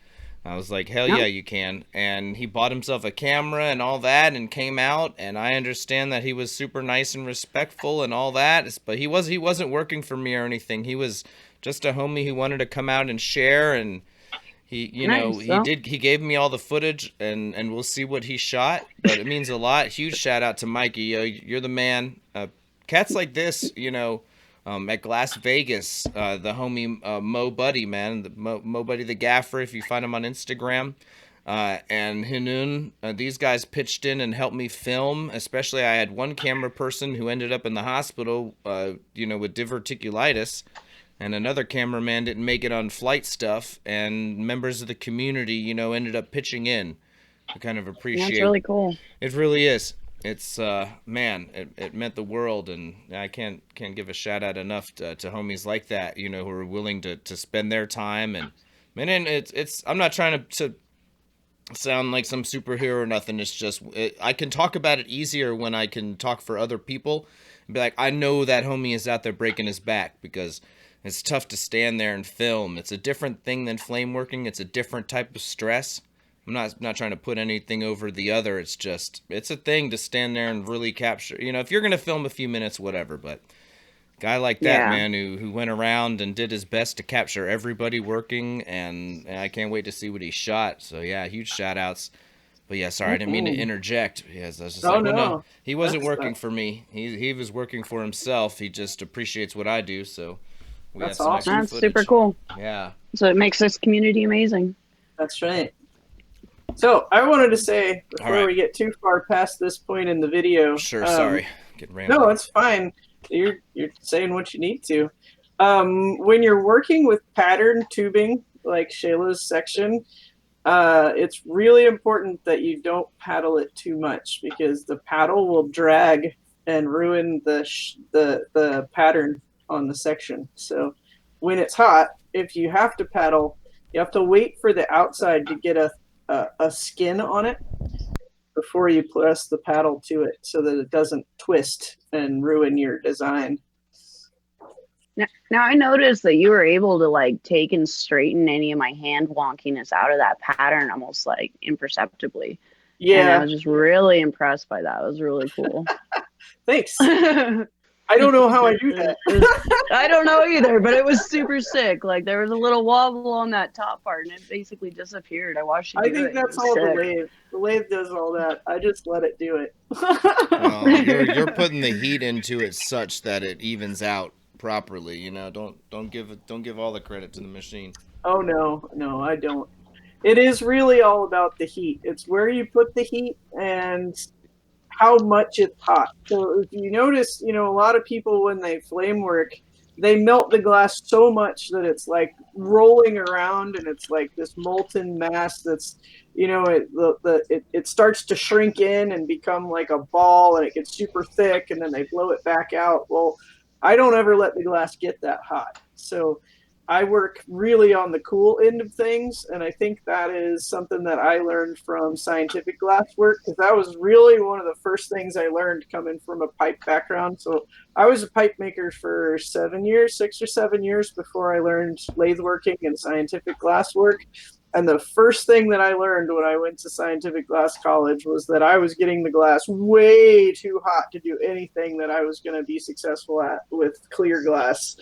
I was like, hell yeah, you can. And he bought himself a camera and all that and came out. And I understand that he was super nice and respectful and all that. But he wasn't working for me or anything. He was just a homie who wanted to come out and share. And he gave me all the footage, and we'll see what he shot. But it means a lot. Huge shout out to Mikey. You're the man. Cats like this, at Glass Vegas, the homie Mo Buddy, man, Mo Buddy the Gaffer, if you find him on Instagram, and Hinun, these guys pitched in and helped me film. Especially, I had one camera person who ended up in the hospital, with diverticulitis, and another cameraman didn't make it on flight stuff, and members of the community, ended up pitching in. I kind of appreciate. That's really cool. It really is. It's man, it meant the world, and I can't give a shout out enough to homies like that, who are willing to spend their time. And it's I'm not trying to sound like some superhero or nothing. It's just I can talk about it easier when I can talk for other people and be like, I know that homie is out there breaking his back, because it's tough to stand there and film. It's a different thing than flame working. It's a different type of stress. I'm not trying to put anything over the other. It's a thing to stand there and really capture. If you're going to film a few minutes, whatever. But guy like that, man, who went around and did his best to capture everybody working, and I can't wait to see what he shot. So, yeah, huge shout-outs. But, yeah, sorry, I didn't mean to interject. Yes, I was just no, he wasn't working for me. He was working for himself. He just appreciates what I do, so we That's had some awesome. extra That's footage. super cool. Yeah. So it makes this community amazing. That's right. So I wanted to say, before right. we get too far past this point in the video. Sure, sorry. Get rambling. No, it's fine. you're saying what you need to. When you're working with pattern tubing, like Shayla's section, it's really important that you don't paddle it too much, because the paddle will drag and ruin the pattern on the section. So when it's hot, if you have to paddle, you have to wait for the outside to get a skin on it before you press the paddle to it, so that it doesn't twist and ruin your design. Now I noticed that you were able to like take and straighten any of my hand wonkiness out of that pattern almost like imperceptibly. Yeah. And I was just really impressed by that. It was really cool. Thanks. I don't know how I do that. I don't know either, but it was super sick. Like there was a little wobble on that top part and it basically disappeared. I watched you do it. I think that's all the lathe. The lathe does all that. I just let it do it. Well, you're putting the heat into it such that it evens out properly. You know, don't give all the credit to the machine. Oh no, I don't. It is really all about the heat. It's where you put the heat and how much it's hot. So if you notice, a lot of people when they flame work, they melt the glass so much that it's like rolling around and it's like this molten mass that's, it starts to shrink in and become like a ball, and it gets super thick, and then they blow it back out. Well, I don't ever let the glass get that hot. So I work really on the cool end of things, and I think that is something that I learned from scientific glass work, because that was really one of the first things I learned coming from a pipe background. So I was a pipe maker for 6 or 7 years before I learned lathe working and scientific glass work. And the first thing that I learned when I went to Scientific Glass College was that I was getting the glass way too hot to do anything that I was going to be successful at with clear glass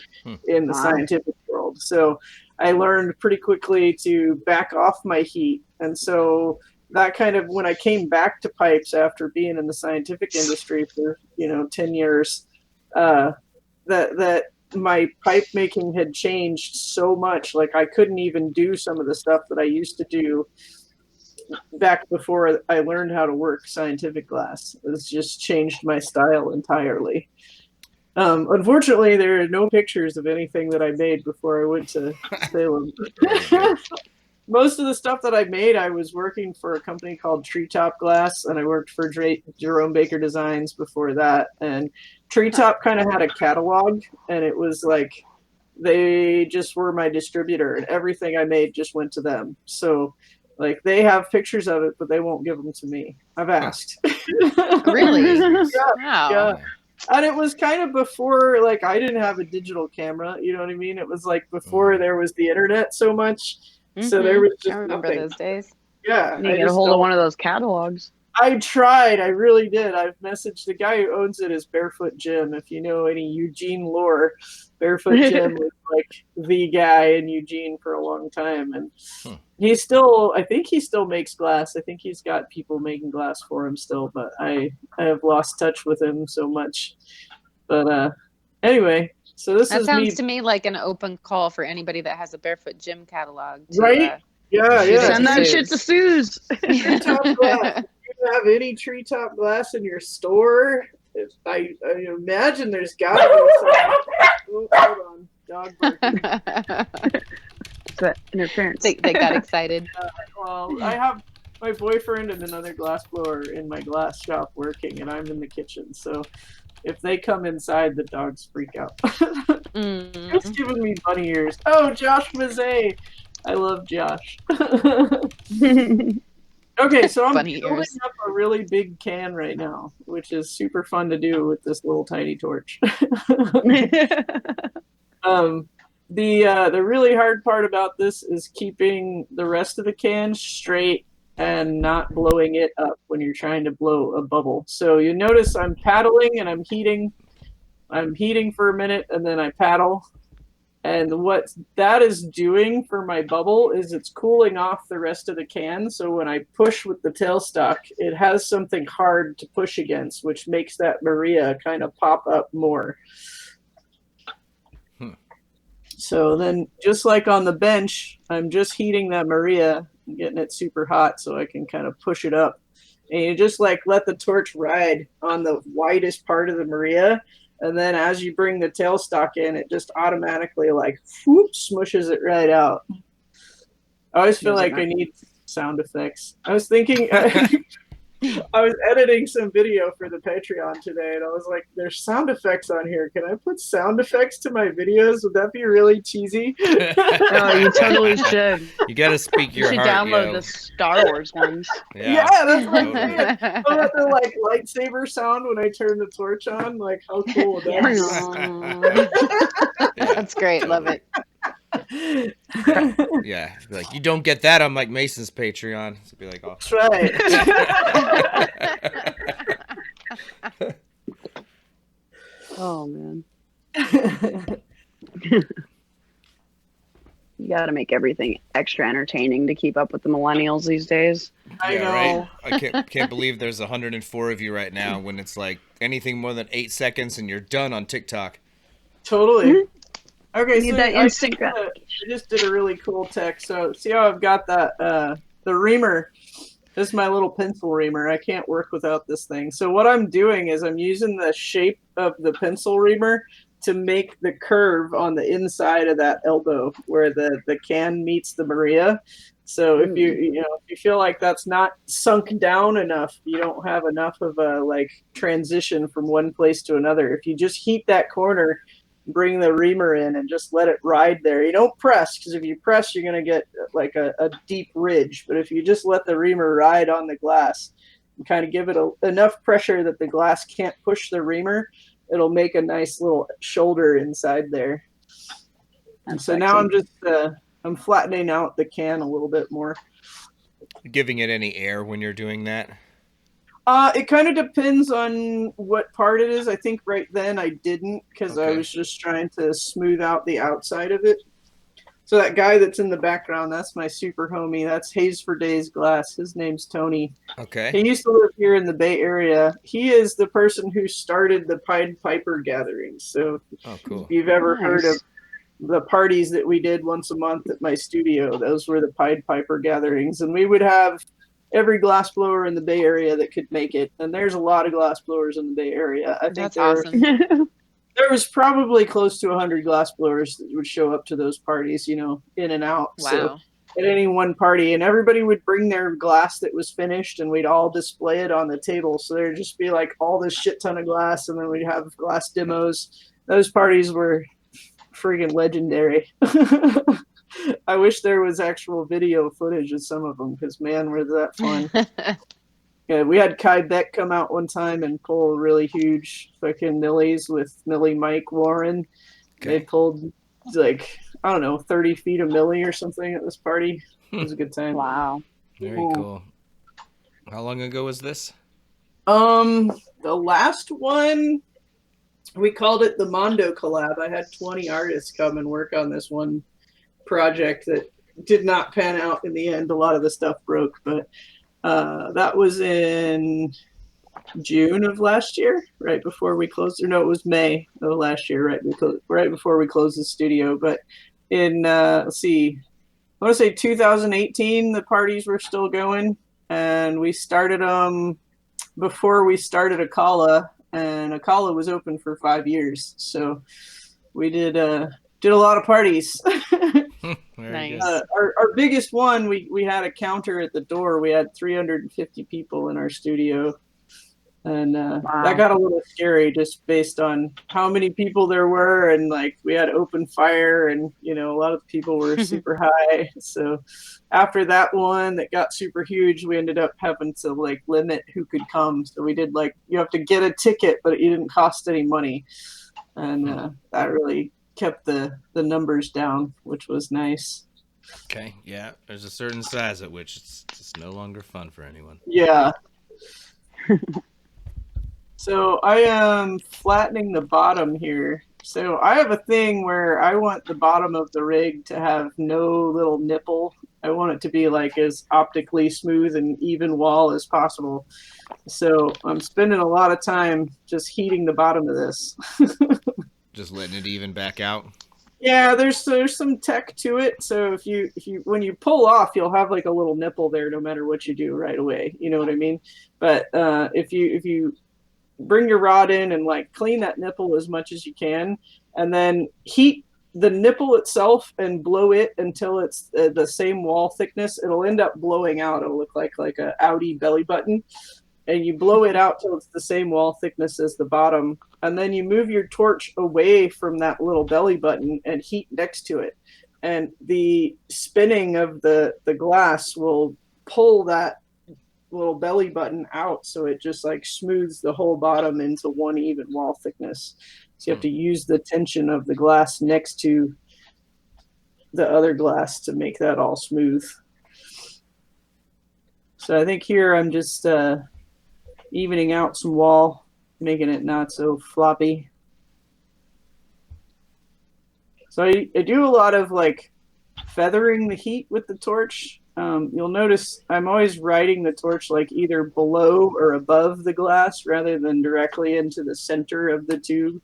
in the scientific world. So I learned pretty quickly to back off my heat. And so that kind of, when I came back to pipes after being in the scientific industry for, 10 years, that my pipe making had changed so much. Like I couldn't even do some of the stuff that I used to do back before I learned how to work scientific glass. It's just changed my style entirely. Unfortunately, there are no pictures of anything that I made before I went to Salem. Most of the stuff that I made, I was working for a company called Treetop Glass, and I worked for Jerome Baker Designs before that. And Treetop kind of had a catalog, and it was like they just were my distributor, and everything I made just went to them. So, like, they have pictures of it, but they won't give them to me. I've asked. Really? Yeah, Wow. yeah. And it was kind of before, like, I didn't have a digital camera, you know what I mean? It was like before there was the internet so much. So there was just I remember nothing. those days. Yeah. You get a hold of one of those catalogs. I tried. I really did. I've messaged the guy who owns it as Barefoot Jim. If you know any Eugene lore, Barefoot Jim was like the guy in Eugene for a long time. And I think he still makes glass. I think he's got people making glass for him still, but I have lost touch with him so much. But anyway, so this That is sounds me. to me like an open call for anybody that has a Barefoot Gym catalog. Right? Yeah. Send that shit to Suze. Treetop glass. If you have any treetop glass in your store, I imagine there's got to be some. Oh, hold on. Dog barking. That interference. they got excited. Well, I have my boyfriend and another glass blower in my glass shop working, and I'm in the kitchen. So if they come inside, the dogs freak out. It's giving me bunny ears. Oh, Josh Mazet. I love Josh. Okay, so I'm building up a really big can right now, which is super fun to do with this little tiny torch. The really hard part about this is keeping the rest of the can straight and not blowing it up when you're trying to blow a bubble. So you notice I'm paddling and I'm heating. I'm heating for a minute and then I paddle. And what that is doing for my bubble is it's cooling off the rest of the can. So when I push with the tailstock, it has something hard to push against, which makes that Maria kind of pop up more. So then just like on the bench, I'm just heating that Maria, getting it super hot so I can kind of push it up. And you just like let the torch ride on the widest part of the Maria. And then as you bring the tailstock in, it just automatically like whoop, smushes it right out. I always feel like I need sound effects. I was thinking, I was editing some video for the Patreon today, and I was like, there's sound effects on here. Can I put sound effects to my videos? Would that be really cheesy? Oh, you totally should. You got to speak You your should heart. download yo. the Star Wars ones. Yeah, that's what I'm totally. saying. I'll have the like lightsaber sound when I turn the torch on. Like, how cool would that be? Yeah, That's great. Love it. Yeah, be like, you don't get that on Mike Mason's Patreon. So be like, oh. That's right. Oh man. You got to make everything extra entertaining to keep up with the millennials these days. I Yeah, know. right. I can't believe there's 104 of you right now when it's like anything more than 8 seconds and you're done on TikTok. Totally. Okay, You need so that I instant just did a really cool tech. So see how I've got that the reamer. This is my little pencil reamer. I can't work without this thing. So what I'm doing is I'm using the shape of the pencil reamer to make the curve on the inside of that elbow where the can meets the Maria. So if you feel like that's not sunk down enough, you don't have enough of a like transition from one place to another. If you just heat that corner, bring the reamer in and just let it ride there. You don't press, because if you press, you're going to get like a deep ridge. But if you just let the reamer ride on the glass and kind of give it enough pressure that the glass can't push the reamer, it'll make a nice little shoulder inside there. And so now I'm just I'm flattening out the can a little bit more. Giving it any air when you're doing that? It kind of depends on what part it is. I think right then I didn't, because I was just trying to smooth out the outside of it. So that guy that's in the background, that's my super homie. That's Hayes for Days Glass. His name's Tony. Okay. He used to live here in the Bay Area. He is the person who started the Pied Piper gatherings. So cool. if you've ever heard of the parties that we did once a month at my studio, those were the Pied Piper gatherings. And we would have every glass blower in the Bay Area that could make it. And there's a lot of glass blowers in the Bay Area. I think That's awesome. there was probably close to 100 glass blowers that would show up to those parties, in and out. Wow. So at any one party, and everybody would bring their glass that was finished, and we'd all display it on the table. So there'd just be like all this shit ton of glass, and then we'd have glass demos. Those parties were freaking legendary. I wish there was actual video footage of some of them, because man, were that fun. Yeah, we had Kai Beck come out one time and pull really huge fucking millies with Millie Mike Warren. They pulled like, I don't know, 30 feet of millie or something at this party. It was a good time. Wow. Very cool. How long ago was this? The last one, we called it the Mondo Collab. I had 20 artists come and work on this one project that did not pan out in the end. A lot of the stuff broke, but that was in June of last year, right before we closed. Or no, it was May of last year, right before we closed the studio. But in let's see, I want to say 2018, the parties were still going, and we started them before we started Akala, and Akala was open for 5 years, so we did a lot of parties. Nice. Our biggest one, we had a counter at the door. We had 350 people in our studio, and that got a little scary just based on how many people there were, and like we had open fire, and a lot of people were super high. So after that one that got super huge, we ended up having to like limit who could come. So we did like, you have to get a ticket, but it didn't cost any money, and that really kept the numbers down, which was nice. Okay, yeah. There's a certain size at which it's just no longer fun for anyone. Yeah. So I am flattening the bottom here. So I have a thing where I want the bottom of the rig to have no little nipple. I want it to be like as optically smooth and even wall as possible. So I'm spending a lot of time just heating the bottom of this. Just letting it even back out. Yeah, there's some tech to it. So if you when you pull off, you'll have like a little nipple there no matter what you do right away. You know what I mean? But if you bring your rod in and like clean that nipple as much as you can, and then heat the nipple itself and blow it until it's the same wall thickness. It'll end up blowing out. It'll look like a Audi belly button, and you blow it out till it's the same wall thickness as the bottom, and then you move your torch away from that little belly button and heat next to it, and the spinning of the glass will pull that little belly button out, so it just like smooths the whole bottom into one even wall thickness. So you have to use the tension of the glass next to the other glass to make that all smooth. So I think here I'm just evening out some wall, making it not so floppy. So I do a lot of like feathering the heat with the torch. You'll notice I'm always riding the torch like either below or above the glass rather than directly into the center of the tube.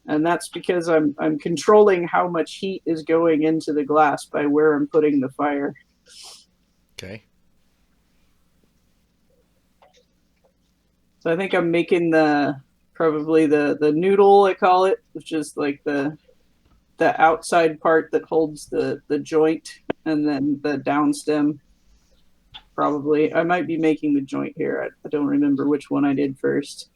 And that's because I'm controlling how much heat is going into the glass by where I'm putting the fire. Okay. So I think I'm making probably the noodle, I call it, which is like the outside part that holds the joint, and then the down stem. Probably I might be making the joint here. I don't remember which one I did first.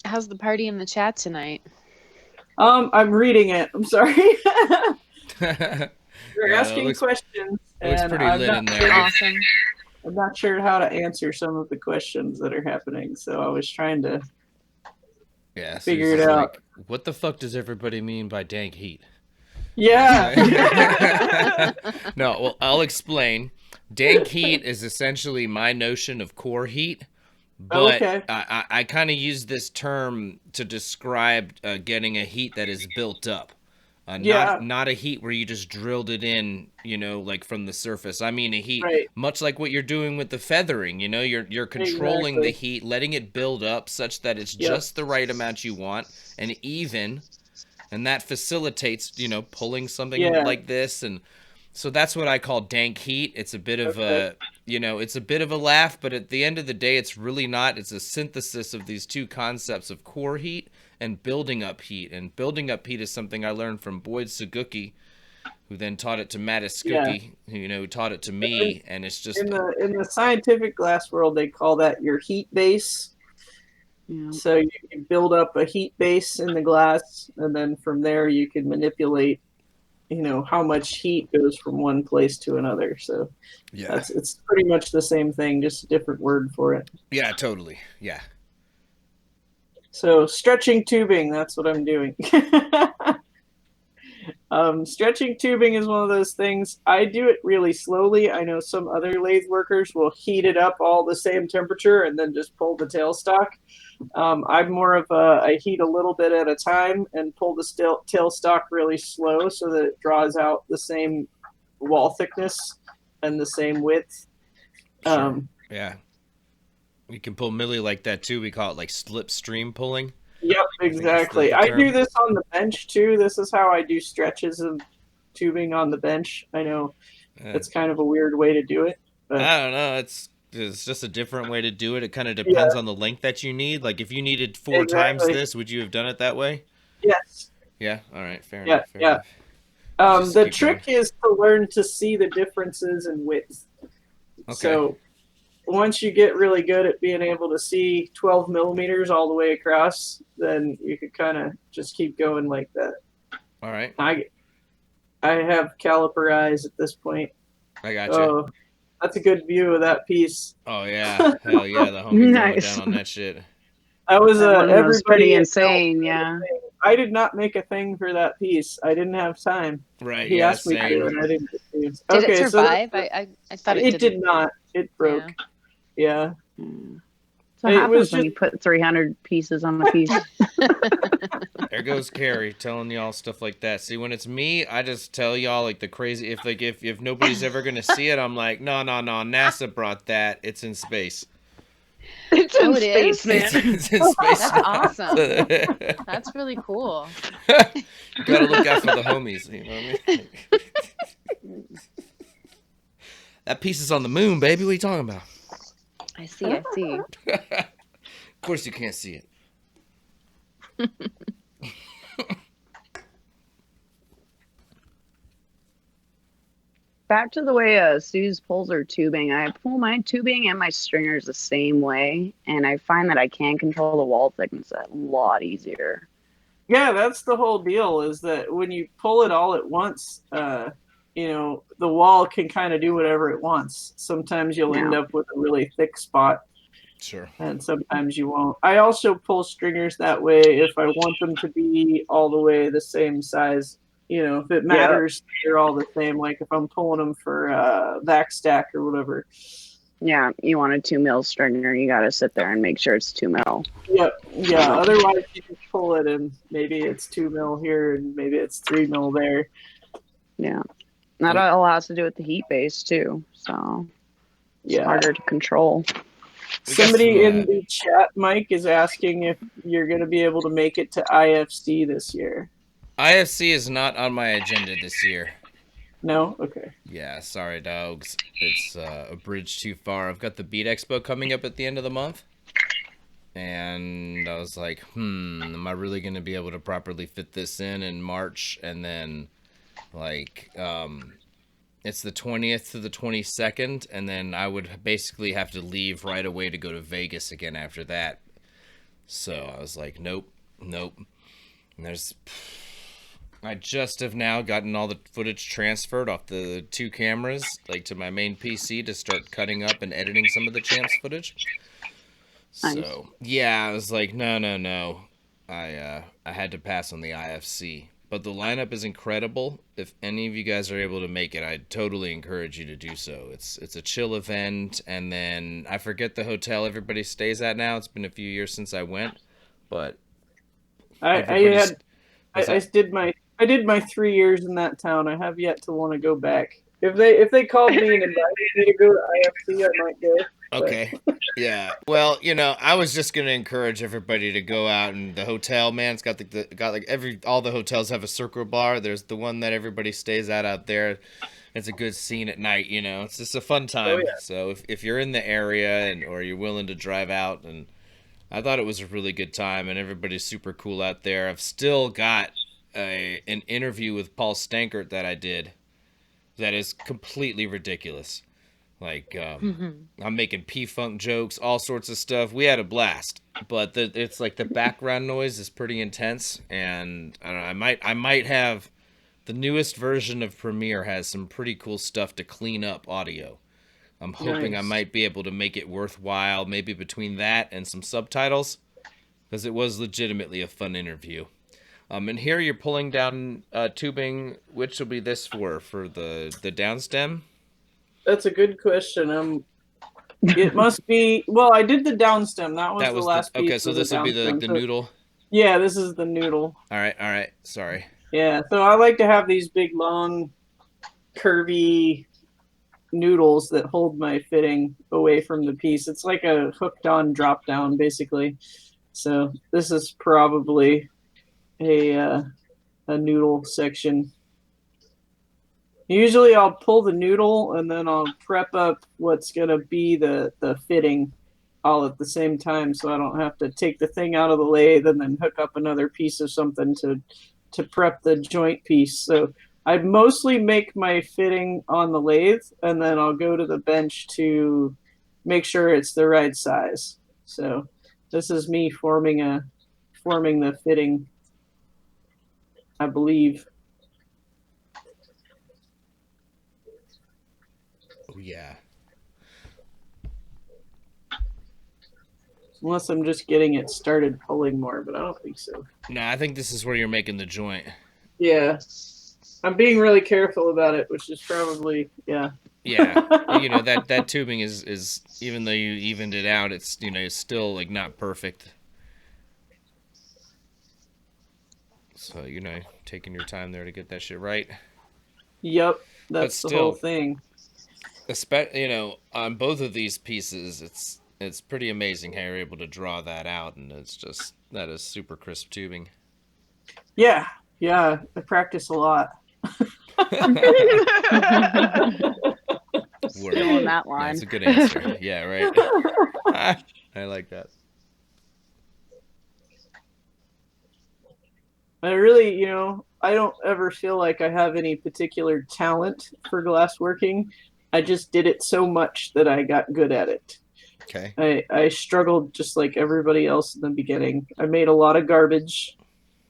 How's the party in the chat tonight? I'm reading it. I'm sorry. They're Yeah, asking questions. Looks and pretty I'm lit not in there. sure- Awesome. I'm not sure how to answer some of the questions that are happening, so I was trying to Yeah, figure Suze's it out. like, what the fuck does everybody mean by dank heat? Yeah. No, well, I'll explain. Dank heat is essentially my notion of core heat, but Okay. I kind of use this term to describe getting a heat that is built up. Yeah. Not a heat where you just drilled it in, like from the surface. I mean a heat Right. much like what you're doing with the feathering. You're controlling the Exactly. heat, letting it build up such that it's Yep. just the right amount you want and even, and that facilitates, pulling something Yeah. like this. And so that's what I call dank heat. It's a bit of a, it's a bit of a laugh, but at the end of the day, it's really not. It's a synthesis of these two concepts of core heat and building up heat. And building up heat is something I learned from Boyd Suguki, who then taught it to Mattis Skokie, who taught it to me. And it's just In the scientific glass world, they call that your heat base. Yeah. So you can build up a heat base in the glass, and then from there you can manipulate, how much heat goes from one place to another. So it's pretty much the same thing, just a different word for it. Yeah, totally. Yeah. So stretching tubing, that's what I'm doing. Stretching tubing is one of those things. I do it really slowly. I know some other lathe workers will heat it up all the same temperature and then just pull the tailstock. I'm more of I heat a little bit at a time and pull the tailstock really slow so that it draws out the same wall thickness and the same width. Sure. Yeah. You can pull milli like that too. We call it like slipstream pulling. Yep, exactly. I do this on the bench too. This is how I do stretches of tubing on the bench. I know it's kind of a weird way to do it, but I don't know. It's just a different way to do it. It kind of depends on the length that you need. Like if you needed 4 times this, would you have done it that way? Yes. Yeah. All right. Fair enough. Fair enough. The trick is to learn to see the differences in width. Okay. So once you get really good at being able to see 12 millimeters all the way across, then you could kind of just keep going like that. All right. I have caliper eyes at this point. I got you. Oh, that's a good view of that piece. Oh yeah, hell yeah, the homie Nice. going down on that shit. I was That one was pretty everybody insane, yeah. I did not make a thing for that piece. I didn't have time. Right. He yeah, asked me same. to, and I didn't get to. Did Okay, it so survive? I thought it did not. It broke. Yeah. So It what was happens when you put 300 pieces on a piece? There goes Carrie telling y'all stuff like that. See, when it's me, I just tell y'all like the crazy. If nobody's ever gonna see it, I'm like, no, NASA brought that. It's in space. It's in Oh, it is? space, man. It's in space. That's awesome. That's really cool. You gotta look out for the homies. You know what I mean? That piece is on the moon, baby. What are you talking about? I see. I see. Of course you can't see it. Back to the way Suze pulls her tubing. I pull my tubing and my stringers the same way, and I find that I can control the wall thickness a lot easier. Yeah, that's the whole deal, is that when you pull it all at once, you know, the wall can kind of do whatever it wants. Sometimes you'll end up with a really thick spot. Sure. And sometimes you won't. I also pull stringers that way if I want them to be all the way the same size. You know, if it matters, they're all the same. Like if I'm pulling them for back stack or whatever. Yeah, you want a 2 mil stringer, you got to sit there and make sure it's 2 mil. Yep. Yeah. Otherwise, you just pull it and maybe it's 2 mil here and maybe it's 3 mil there. Yeah. That all has to do with the heat base too. So it's harder to control. Somebody in the chat, Mike, is asking if you're going to be able to make it to IFC this year. IFC is not on my agenda this year. No? Okay. Yeah, sorry, dogs. It's a bridge too far. I've got the Beat Expo coming up at the end of the month. And I was like, am I really going to be able to properly fit this in March? And then, like, it's the 20th to the 22nd, and then I would basically have to leave right away to go to Vegas again after that. So I was like, nope. And I just have now gotten all the footage transferred off the 2 cameras, like to my main PC to start cutting up and editing some of the Champs footage. Nice. So yeah, I was like, no. I had to pass on the IFC. But the lineup is incredible. If any of you guys are able to make it, I totally encourage you to do so. It's a chill event, and then I forget the hotel everybody stays at now. It's been a few years since I went, but I did my 3 years in that town. I have yet to want to go back. If they called me and invited me to go to IFC, I might go. Okay. Yeah. Well, you know, I was just gonna encourage everybody to go out, and the hotel, man, it's got all the hotels have a circle bar. There's the one that everybody stays at out there. It's a good scene at night, you know. It's just a fun time. Oh, yeah. So if you're in the area or you're willing to drive out, and I thought it was a really good time, and everybody's super cool out there. I've still got an interview with Paul Stankert that I did that is completely ridiculous. Like, I'm making P-Funk jokes, all sorts of stuff. We had a blast, but it's like the background noise is pretty intense, and I don't know, I might have the newest version of Premiere has some pretty cool stuff to clean up audio. I'm hoping Nice. I might be able to make it worthwhile, maybe between that and some subtitles, because it was legitimately a fun interview. And here you're pulling down tubing. Which will be this for the downstem? That's a good question. It must be. Well, I did the downstem. That was the last piece. Okay, so this will be the noodle. Yeah, this is the noodle. All right. Sorry. Yeah, so I like to have these big, long, curvy noodles that hold my fitting away from the piece. It's like a hooked-on drop-down, basically. So this is probably a noodle section. Usually I'll pull the noodle and then I'll prep up what's going to be the fitting all at the same time, so I don't have to take the thing out of the lathe and then hook up another piece of something to prep the joint piece. So I mostly make my fitting on the lathe, and then I'll go to the bench to make sure it's the right size. So this is me forming the fitting, I believe. Oh, yeah. Unless I'm just getting it started pulling more, but I don't think so. No, I think this is where you're making the joint. Yeah. I'm being really careful about it, which is probably, yeah. Yeah. You know, that tubing is even though you evened it out, it's, you know, it's still like not perfect. So, you know, taking your time there to get that shit right. Yep. That's the whole thing. You know, on both of these pieces, It's pretty amazing how you're able to draw that out, and that is super crisp tubing. Yeah, I practice a lot. Stealing that line. That's a good answer. Yeah, right. I like that. I really, I don't ever feel like I have any particular talent for glassworking. I just did it so much that I got good at it. Okay. I struggled just like everybody else in the beginning. I made a lot of garbage.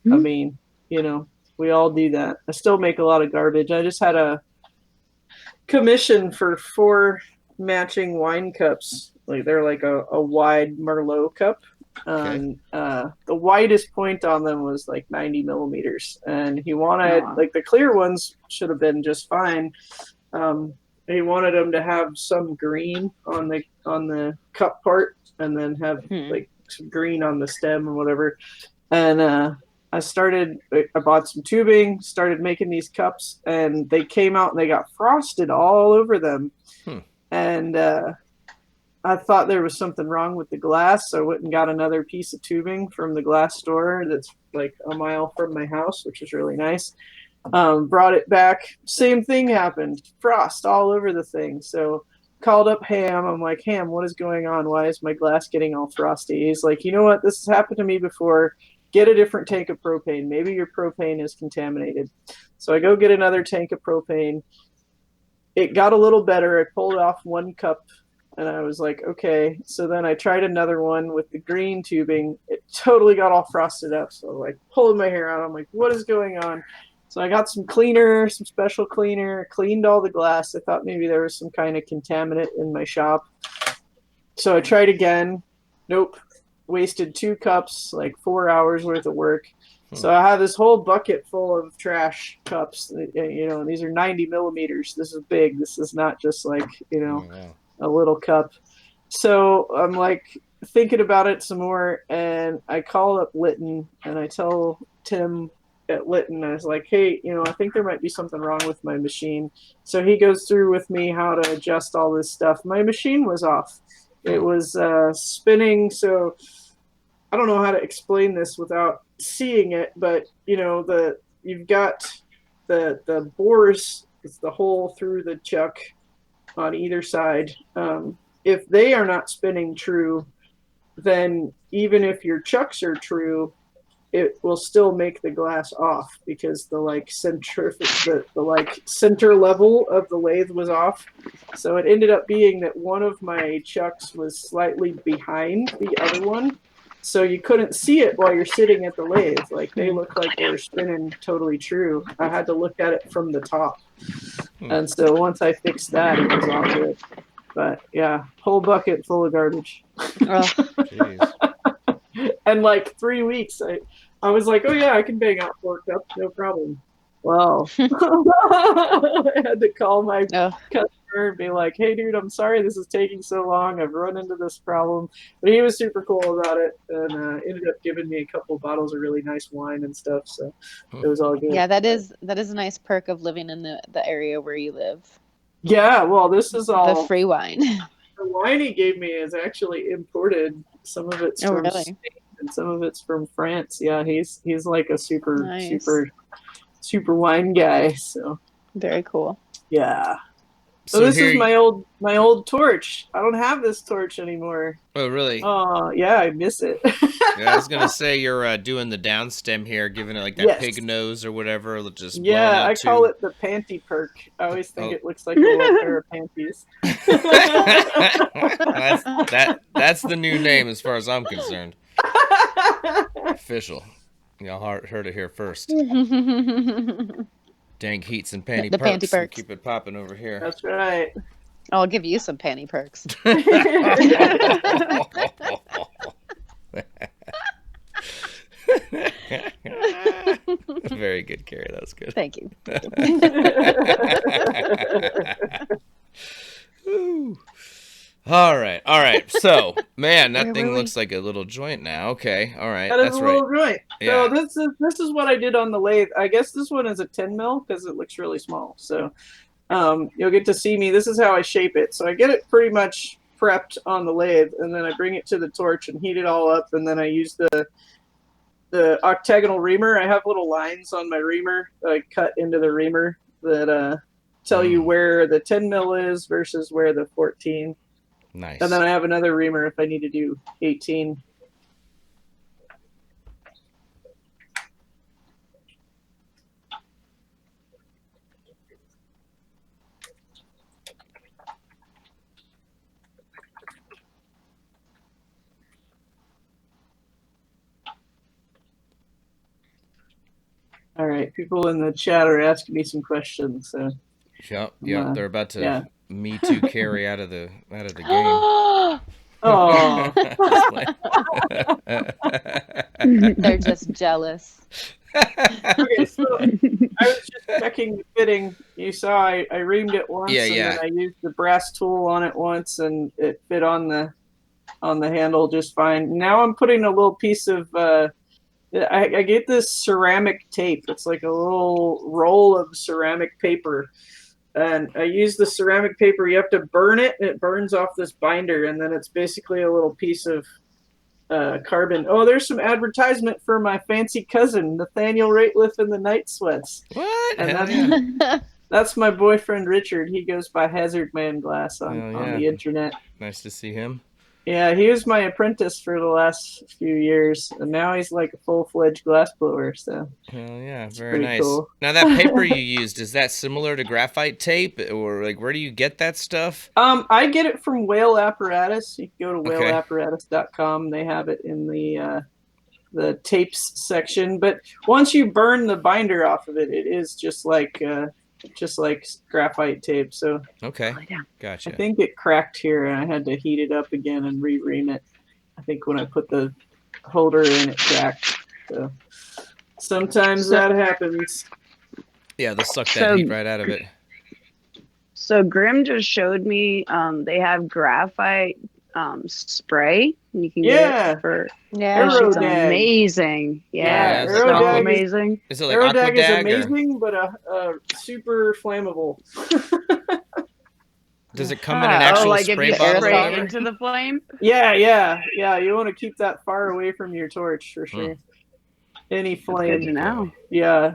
I mean, we all do that. I still make a lot of garbage. I just had a commission for 4 matching wine cups. Like they're like a wide Merlot cup. Okay. And the widest point on them was like 90 millimeters. And he wanted, like the clear ones should have been just fine. He wanted them to have some green on the cup part, and then have like some green on the stem or whatever. And I bought some tubing, started making these cups, and they came out and they got frosted all over them. And I thought there was something wrong with the glass, so I went and got another piece of tubing from the glass store that's like a mile from my house, which is really nice. Brought it back, same thing happened, frost all over the thing. So called up Ham. I'm like, Ham, what is going on? Why is my glass getting all frosty? He's like, you know what? This has happened to me before. Get a different tank of propane. Maybe your propane is contaminated. So I go get another tank of propane. It got a little better. I pulled off 1 cup, and I was like, okay. So then I tried another one with the green tubing. It totally got all frosted up. So like pulling my hair out. I'm like, what is going on? So I got some cleaner, some special cleaner, cleaned all the glass. I thought maybe there was some kind of contaminant in my shop. So I tried again. Nope. Wasted 2 cups, like 4 hours worth of work. So I have this whole bucket full of trash cups, and these are 90 millimeters. This is big. This is not just like, a little cup. So I'm like thinking about it some more, and I call up Lytton, and I tell Tim at Lytton, I was like, hey, I think there might be something wrong with my machine. So he goes through with me how to adjust all this stuff. My machine was off. It was spinning, so I don't know how to explain this without seeing it, but you've got the bores, it's the hole through the chuck on either side. If they are not spinning true, then even if your chucks are true, it will still make the glass off because the center level of the lathe was off. So it ended up being that one of my chucks was slightly behind the other one. So you couldn't see it while you're sitting at the lathe. Like they look like they were spinning totally true. I had to look at it from the top. And so once I fixed that, it was all good. But yeah, whole bucket full of garbage. Jeez. And like 3 weeks, I was like, oh yeah, I can bang out 4 cups, no problem. Well, I had to call my customer and be like, hey dude, I'm sorry this is taking so long. I've run into this problem. But he was super cool about it, and ended up giving me a couple bottles of really nice wine and stuff. So it was all good. Yeah, that is a nice perk of living in the area where you live. Yeah, well, this is all the free wine. The wine he gave me is actually imported. Some of it's from Spain and some of it's from France. Yeah, he's like a super wine guy. So very cool. Yeah. So this is my old torch. I don't have this torch anymore. Oh, really? Oh, yeah, I miss it. Yeah, I was gonna say you're doing the down stem here, giving it like that pig nose or whatever. Just I call it the panty perk. I always think it looks like a little pair of panties. That's the new name as far as I'm concerned. Official. Y'all heard it here first. Dang heats and panty the perks. Panty perks. Keep it popping over here. That's right. I'll give you some panty perks. Very good, Carrie. That was good. Thank you. All right. So, man, that thing looks like a little joint now. Okay, all right. That's right. Little joint. Yeah. So this is what I did on the lathe. I guess this one is a 10 mil because it looks really small. So you'll get to see me. This is how I shape it. So I get it pretty much prepped on the lathe, and then I bring it to the torch and heat it all up, and then I use the octagonal reamer. I have little lines on my reamer that I cut into the reamer that tell you where the 10 mil is versus where the 14. Nice. And then I have another reamer if I need to do 18. All right, people in the chat are asking me some questions. So Yep, they're about to yeah. Me Too carry out of the game. Oh, They're just jealous. okay, so I was just checking the fitting. You saw I reamed it once, and then I used the brass tool on it once, and it fit on the handle just fine. Now I'm putting a little piece of I get this ceramic tape. It's like a little roll of ceramic paper, and I use the ceramic paper. You have to burn it, and it burns off this binder, and then it's basically a little piece of carbon. Oh, there's some advertisement for my fancy cousin, Nathaniel Rateliff in the Night Sweats. What? And that's my boyfriend Richard. He goes by Hazard Man Glass on the internet. Nice to see him. Yeah, he was my apprentice for the last few years, and now he's like a full-fledged glass blower. So, hell yeah, very nice. Cool. Now, that paper you used, is that similar to graphite tape, or like where do you get that stuff? I get it from Whale Apparatus. You can go to whaleapparatus.com. They have it in the tapes section. But once you burn the binder off of it, it is just like graphite tape. So okay, gotcha. I think it cracked here, and I had to heat it up again and re-ream it. I think when I put the holder in, it cracked. So sometimes that happens. Yeah, they'll suck that heat right out of it. So Grim just showed me they have graphite spray. You can get it for it's amazing. Yeah, it's so amazing. Is it like Aquadag? Is amazing, but super flammable. Does it come in an actual spray bottle? Spray into the flame? Yeah. You want to keep that far away from your torch for sure. Any flame. That's good to know. Yeah.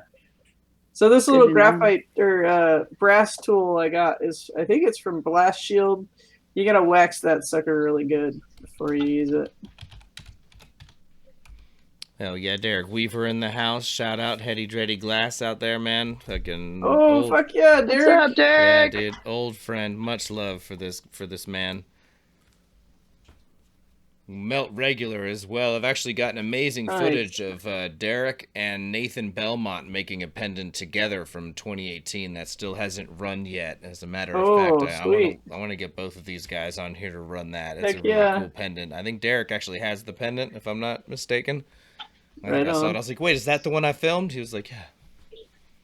So this little graphite or brass tool I got I think it's from Blast Shield. You gotta wax that sucker really good before you use it. Hell yeah, Derek Weaver in the house. Shout out Heady Dreddy Glass out there, man. Fucking fuck yeah, Derek. What's up, Derek? Yeah, dude. Old friend. Much love for this man. Melt regular as well. I've actually gotten amazing footage of Derek and Nathan Belmont making a pendant together from 2018 that still hasn't run yet. As a matter of fact, I want to get both of these guys on here to run that. It's a really cool pendant. I think Derek actually has the pendant, if I'm not mistaken. I saw it. I was like, wait, is that the one I filmed? He was like,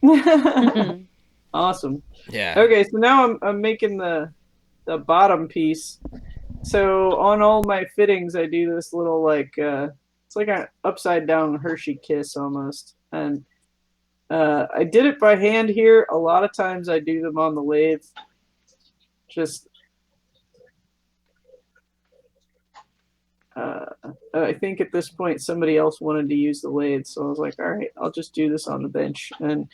yeah. Awesome. Yeah. Okay, so now I'm making the bottom piece. So on all my fittings, I do this little it's like an upside down Hershey kiss almost. And I did it by hand here. A lot of times I do them on the lathe. I think at this point somebody else wanted to use the lathe, so I was like, all right, I'll just do this on the bench. And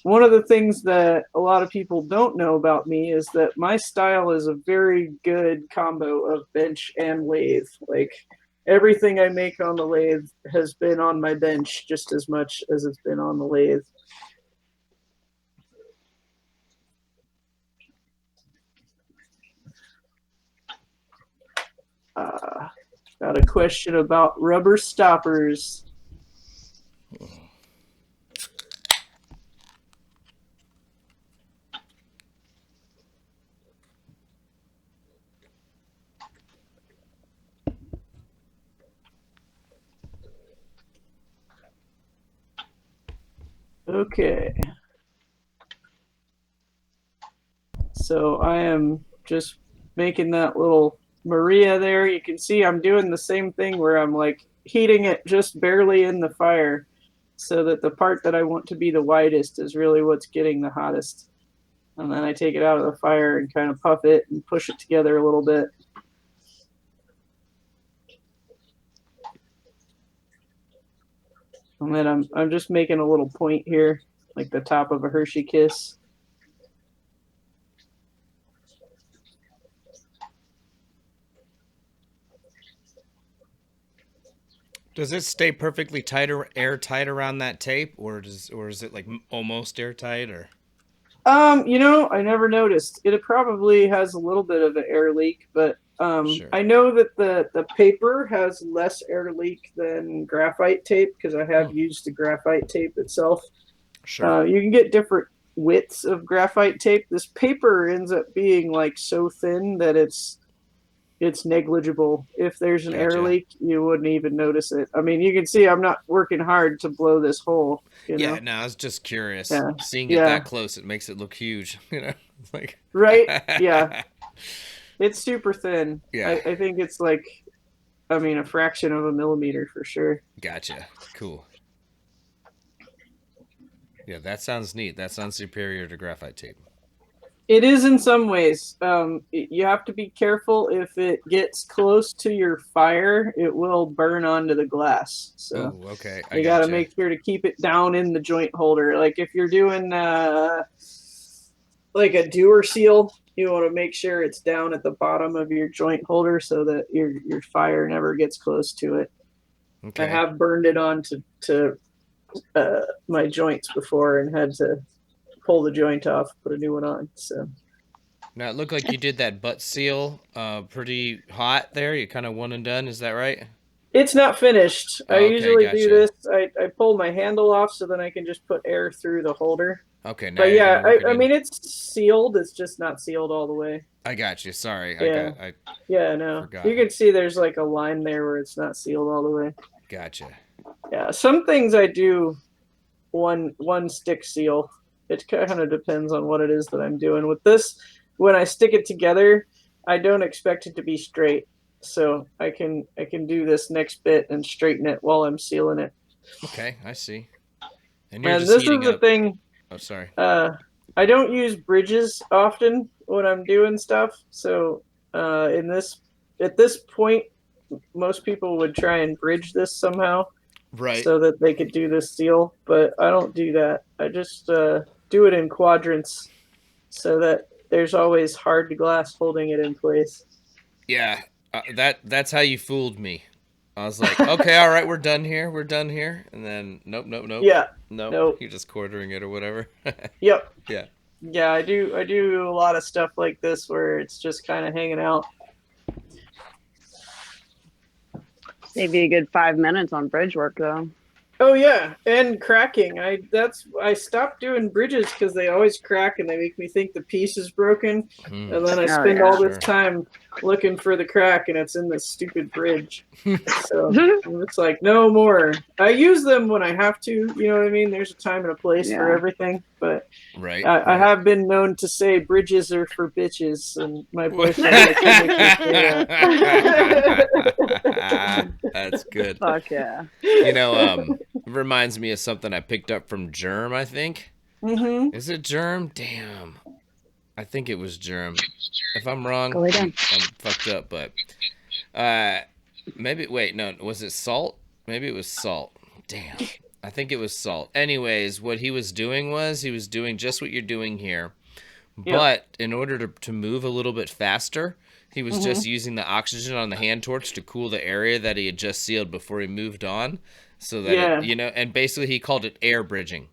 one of the things that a lot of people don't know about me is that my style is a very good combo of bench and lathe. Like everything I make on the lathe has been on my bench just as much as it's been on the lathe. Got a question about rubber stoppers. Okay. So I am just making that little Maria there. You can see I'm doing the same thing where I'm like heating it just barely in the fire so that the part that I want to be the widest is really what's getting the hottest. And then I take it out of the fire and kind of puff it and push it together a little bit. And then I'm just making a little point here, like the top of a Hershey Kiss. Does it stay perfectly tight or airtight around that tape, or is it like almost airtight, or? I never noticed. It probably has a little bit of an air leak, but Sure. I know that the paper has less air leak than graphite tape because I have used the graphite tape itself. Sure. You can get different widths of graphite tape. This paper ends up being like so thin that it's negligible. If there's an air leak, you wouldn't even notice it. I mean, you can see I'm not working hard to blow this hole. Yeah, no, I was just curious. Yeah. Seeing it that close, it makes it look huge. Like right? Yeah, it's super thin. Yeah, I think it's like, I mean, a fraction of a millimeter for sure. Gotcha. Cool. Yeah, that sounds neat. That sounds superior to graphite tape. It is in some ways. You have to be careful. If it gets close to your fire, it will burn onto the glass. So okay. You got to make sure to keep it down in the joint holder. Like if you're doing like a Dewar seal, you want to make sure it's down at the bottom of your joint holder so that your fire never gets close to it. Okay. I have burned it onto my joints before and had to pull the joint off, put a new one on. So now it looked like you did that butt seal pretty hot there. You kind of one and done. Is that right? It's not finished. I usually do this. I pull my handle off so then I can just put air through the holder. Okay. But yeah, I mean, it's sealed. It's just not sealed all the way. I got you. Sorry. Yeah. No. Forgot. You can see there's like a line there where it's not sealed all the way. Gotcha. Yeah. Some things I do one stick seal. It kind of depends on what it is that I'm doing. With this, when I stick it together, I don't expect it to be straight. So I can do this next bit and straighten it while I'm sealing it. Okay, I see. And this is the thing. Oh, sorry. I don't use bridges often when I'm doing stuff. So at this point, most people would try and bridge this somehow. Right. So that they could do this seal, but I don't do that. I just do it in quadrants so that there's always hard glass holding it in place. Yeah, that's how you fooled me. I was like, okay, all right, we're done here, and then nope. Yeah, nope. You're just quartering it or whatever. Yep. Yeah. Yeah, I do a lot of stuff like this where it's just kind of hanging out. Maybe a good 5 minutes on bridge work though. Oh yeah, and cracking. I stopped doing bridges because they always crack and they make me think the piece is broken, and then I spend all this time looking for the crack, and it's in this stupid bridge. So it's like no more. I use them when I have to. You know what I mean? There's a time and a place for everything, but I have been known to say bridges are for bitches, and my boyfriend likes to make me say that. That's good. Fuck yeah. It reminds me of something I picked up from Germ, I think. Mm-hmm. Is it Germ? Damn. I think it was Germ. If I'm wrong, I'm fucked up, but maybe, wait, no, was it Salt? Maybe it was Salt. Damn. I think it was Salt. Anyways, what he was doing just what you're doing here, but in order to move a little bit faster, he was just using the oxygen on the hand torch to cool the area that he had just sealed before he moved on. So that, and basically he called it air bridging.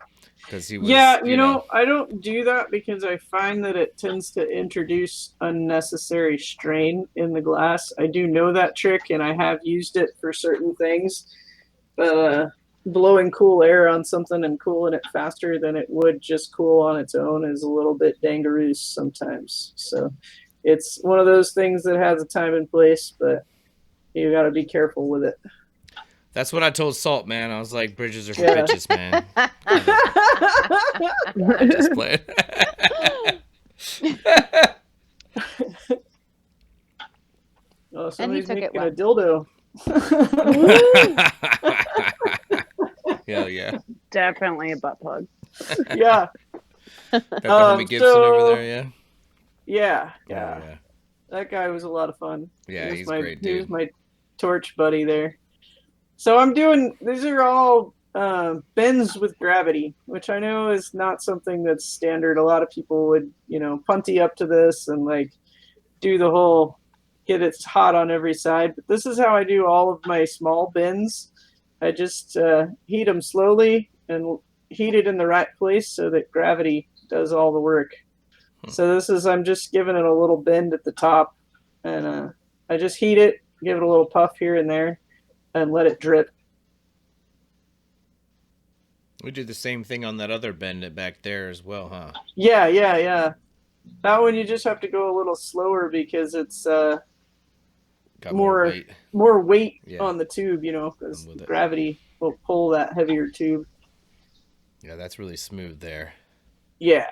He was, I don't do that because I find that it tends to introduce unnecessary strain in the glass. I do know that trick and I have used it for certain things. But blowing cool air on something and cooling it faster than it would just cool on its own is a little bit dangerous sometimes. So it's one of those things that has a time and place, but you got to be careful with it. That's what I told Salt, man. I was like, bridges are for bitches, man. I'm just playing. Oh, somebody's making a dildo. Hell yeah. Definitely a butt plug. Yeah. Bethlehem Gibson over there, yeah. Yeah. That guy was a lot of fun. Yeah, he's great, dude. He was my torch buddy there. So these are all bends with gravity, which I know is not something that's standard. A lot of people would, punty up to this and like do the whole get it hot on every side. But this is how I do all of my small bends. I just heat them slowly and heat it in the right place so that gravity does all the work. So I'm just giving it a little bend at the top, and I just heat it, give it a little puff here and there, and let it drip. We do the same thing on that other bend back there as well, huh? Yeah. That one you just have to go a little slower because it's Got more weight yeah. on the tube, because gravity will pull that heavier tube. Yeah, that's really smooth there. Yeah.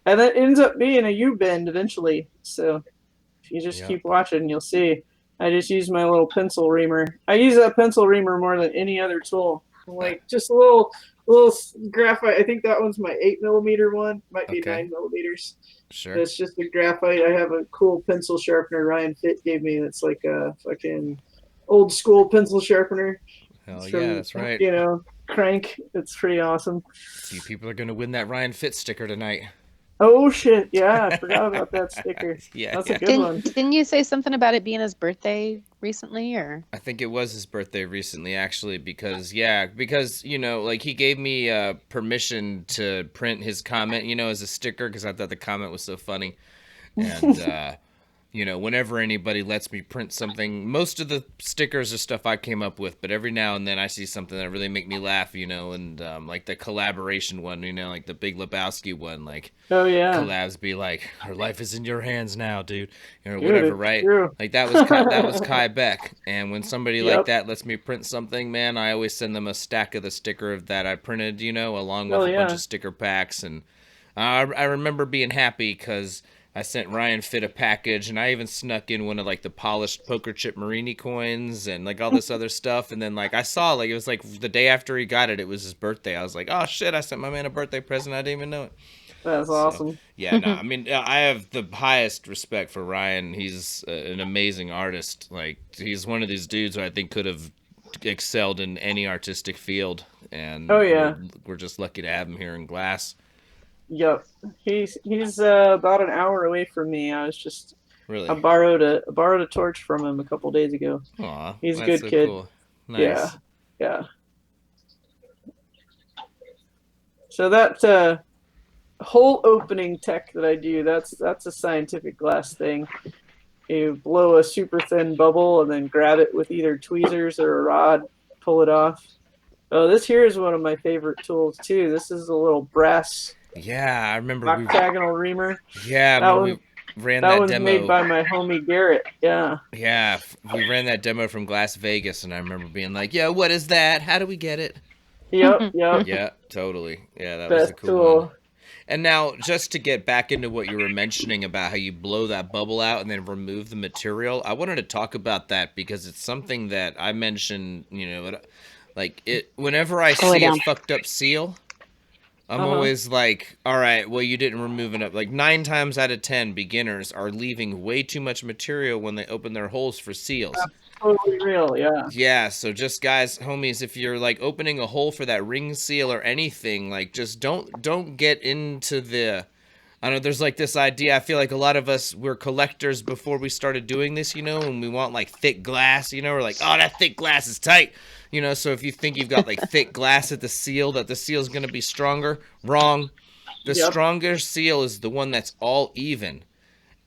And that ends up being a U-bend eventually. So if you just keep watching, you'll see. I just use my little pencil reamer. I use that pencil reamer more than any other tool. Like just a little graphite. I think that one's my 8mm one. Might be 9mm. Sure. That's just a graphite. I have a cool pencil sharpener Ryan Fitt gave me. That's like a fucking old school pencil sharpener. Hell yeah, that's right. Crank. It's pretty awesome. See, people are gonna win that Ryan Fitt sticker tonight. Oh shit! Yeah, I forgot about that sticker. That's a good one. Didn't you say something about it being his birthday recently, or? I think it was his birthday recently, actually, because like he gave me permission to print his comment, as a sticker, because I thought the comment was so funny, and whenever anybody lets me print something, most of the stickers are stuff I came up with, but every now and then I see something that really make me laugh, and like the collaboration one, like the Big Lebowski one, like collabs be like, her life is in your hands now, dude, whatever, right? True. Like that was Kai Beck, and when somebody like that lets me print something, man, I always send them a stack of the sticker that I printed, along with a bunch of sticker packs, and I remember being happy because I sent Ryan Fitt a package, and I even snuck in one of like the polished poker chip Marini coins and like all this other stuff. And then like I saw like it was like the day after he got it, it was his birthday. I was like, oh shit, I sent my man a birthday present. I didn't even know it. That's awesome. Yeah, no, I mean I have the highest respect for Ryan. He's an amazing artist. Like he's one of these dudes who I think could have excelled in any artistic field. And we're just lucky to have him here in Glass. Yep, he's about an hour away from me. I Really? I borrowed a torch from him a couple days ago. Aw, he's a good kid. Cool. Nice. Yeah. So that whole opening tech that I do, that's a scientific glass thing. You blow a super thin bubble and then grab it with either tweezers or a rod, pull it off. Oh, this here is one of my favorite tools too. This is a little brass. Yeah, I remember octagonal reamer. Yeah, we ran that demo. That was made by my homie Garrett. Yeah. Yeah, we ran that demo from Glass Vegas, and I remember being like, "Yo, what is that? How do we get it?" Yep. Yeah, totally. Yeah, that was a cool tool. One. And now, just to get back into what you were mentioning about how you blow that bubble out and then remove the material, I wanted to talk about that because it's something that I mentioned. Whenever I see a fucked up seal, I'm always like, all right, well, you didn't remove enough. Like 9 times out of 10, beginners are leaving way too much material when they open their holes for seals. That's totally real, yeah. Yeah, so just guys, homies, if you're like opening a hole for that ring seal or anything, like just don't get into the. I know there's like this idea. I feel like a lot of us were collectors before we started doing this, and we want like thick glass, we're like, oh, that thick glass is tight. So if you think you've got like thick glass at the seal, that the seal's going to be stronger, wrong. The stronger seal is the one that's all even.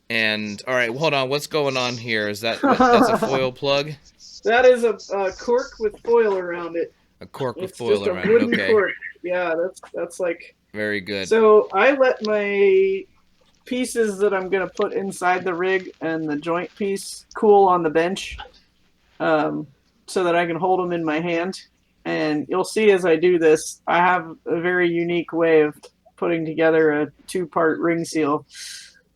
And all right, hold on, what's going on here? Is that's a foil plug? That is a cork with foil around it. A cork with foil around it. Okay. Cork. Yeah, that's like very good. So I let my pieces that I'm gonna put inside the rig and the joint piece cool on the bench. So that I can hold them in my hand. And you'll see as I do this, I have a very unique way of putting together a 2-part ring seal.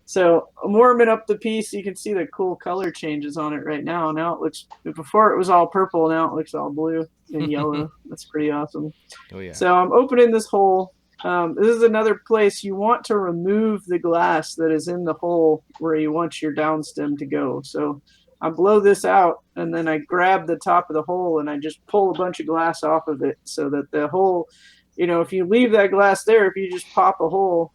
So I'm warming up the piece. You can see the cool color changes on it right now. Now it looks, before it was all purple, now it looks all blue and yellow. That's pretty awesome. Oh yeah. So I'm opening this hole. This is another place you want to remove the glass that is in the hole where you want your downstem to go. So I blow this out, and then I grab the top of the hole and I just pull a bunch of glass off of it so that the hole, if you leave that glass there, if you just pop a hole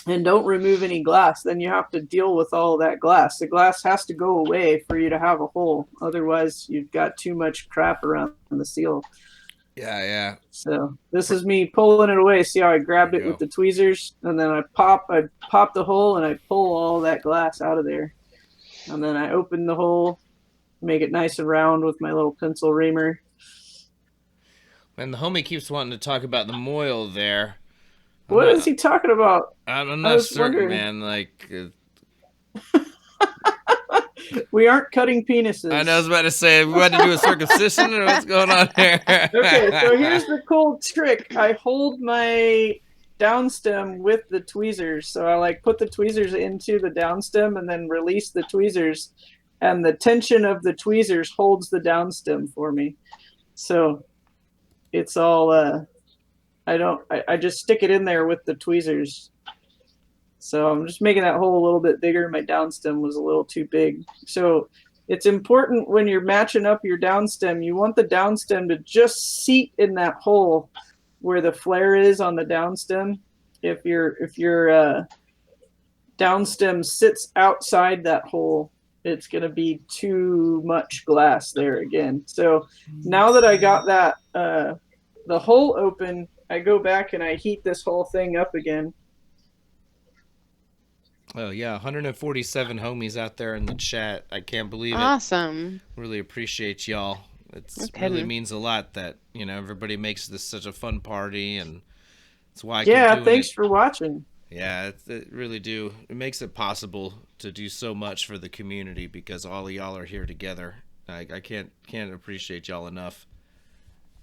and don't remove any glass, then you have to deal with all that glass. The glass has to go away for you to have a hole. Otherwise, you've got too much crap around the seal. Yeah. So this is me pulling it away. See how I grabbed it with the tweezers, and then I pop the hole and I pull all that glass out of there. And then I open the hole, make it nice and round with my little pencil reamer. And the homie keeps wanting to talk about the moil there. What is he talking about? I'm not certain, man. Like, we aren't cutting penises. I know, I was about to say, we about to do a circumcision or what's going on here? Okay, so here's the cool trick. I hold my downstem with the tweezers. So I put the tweezers into the downstem and then release the tweezers, and the tension of the tweezers holds the downstem for me. So it's all I just stick it in there with the tweezers. So I'm just making that hole a little bit bigger. My downstem was a little too big. So it's important when you're matching up your downstem, you want the downstem to just seat in that hole where the flare is on the downstem. If your downstem sits outside that hole, it's going to be too much glass there again. So now that I got that the hole open, I go back and I heat this whole thing up again. Oh yeah, 147 homies out there in the chat. I can't believe it. Awesome. Really appreciate y'all. It really means a lot that everybody makes this such a fun party, and it's why I keep doing thanks for watching. Yeah, it really do. It makes it possible to do so much for the community because all of y'all are here together. I can't appreciate y'all enough.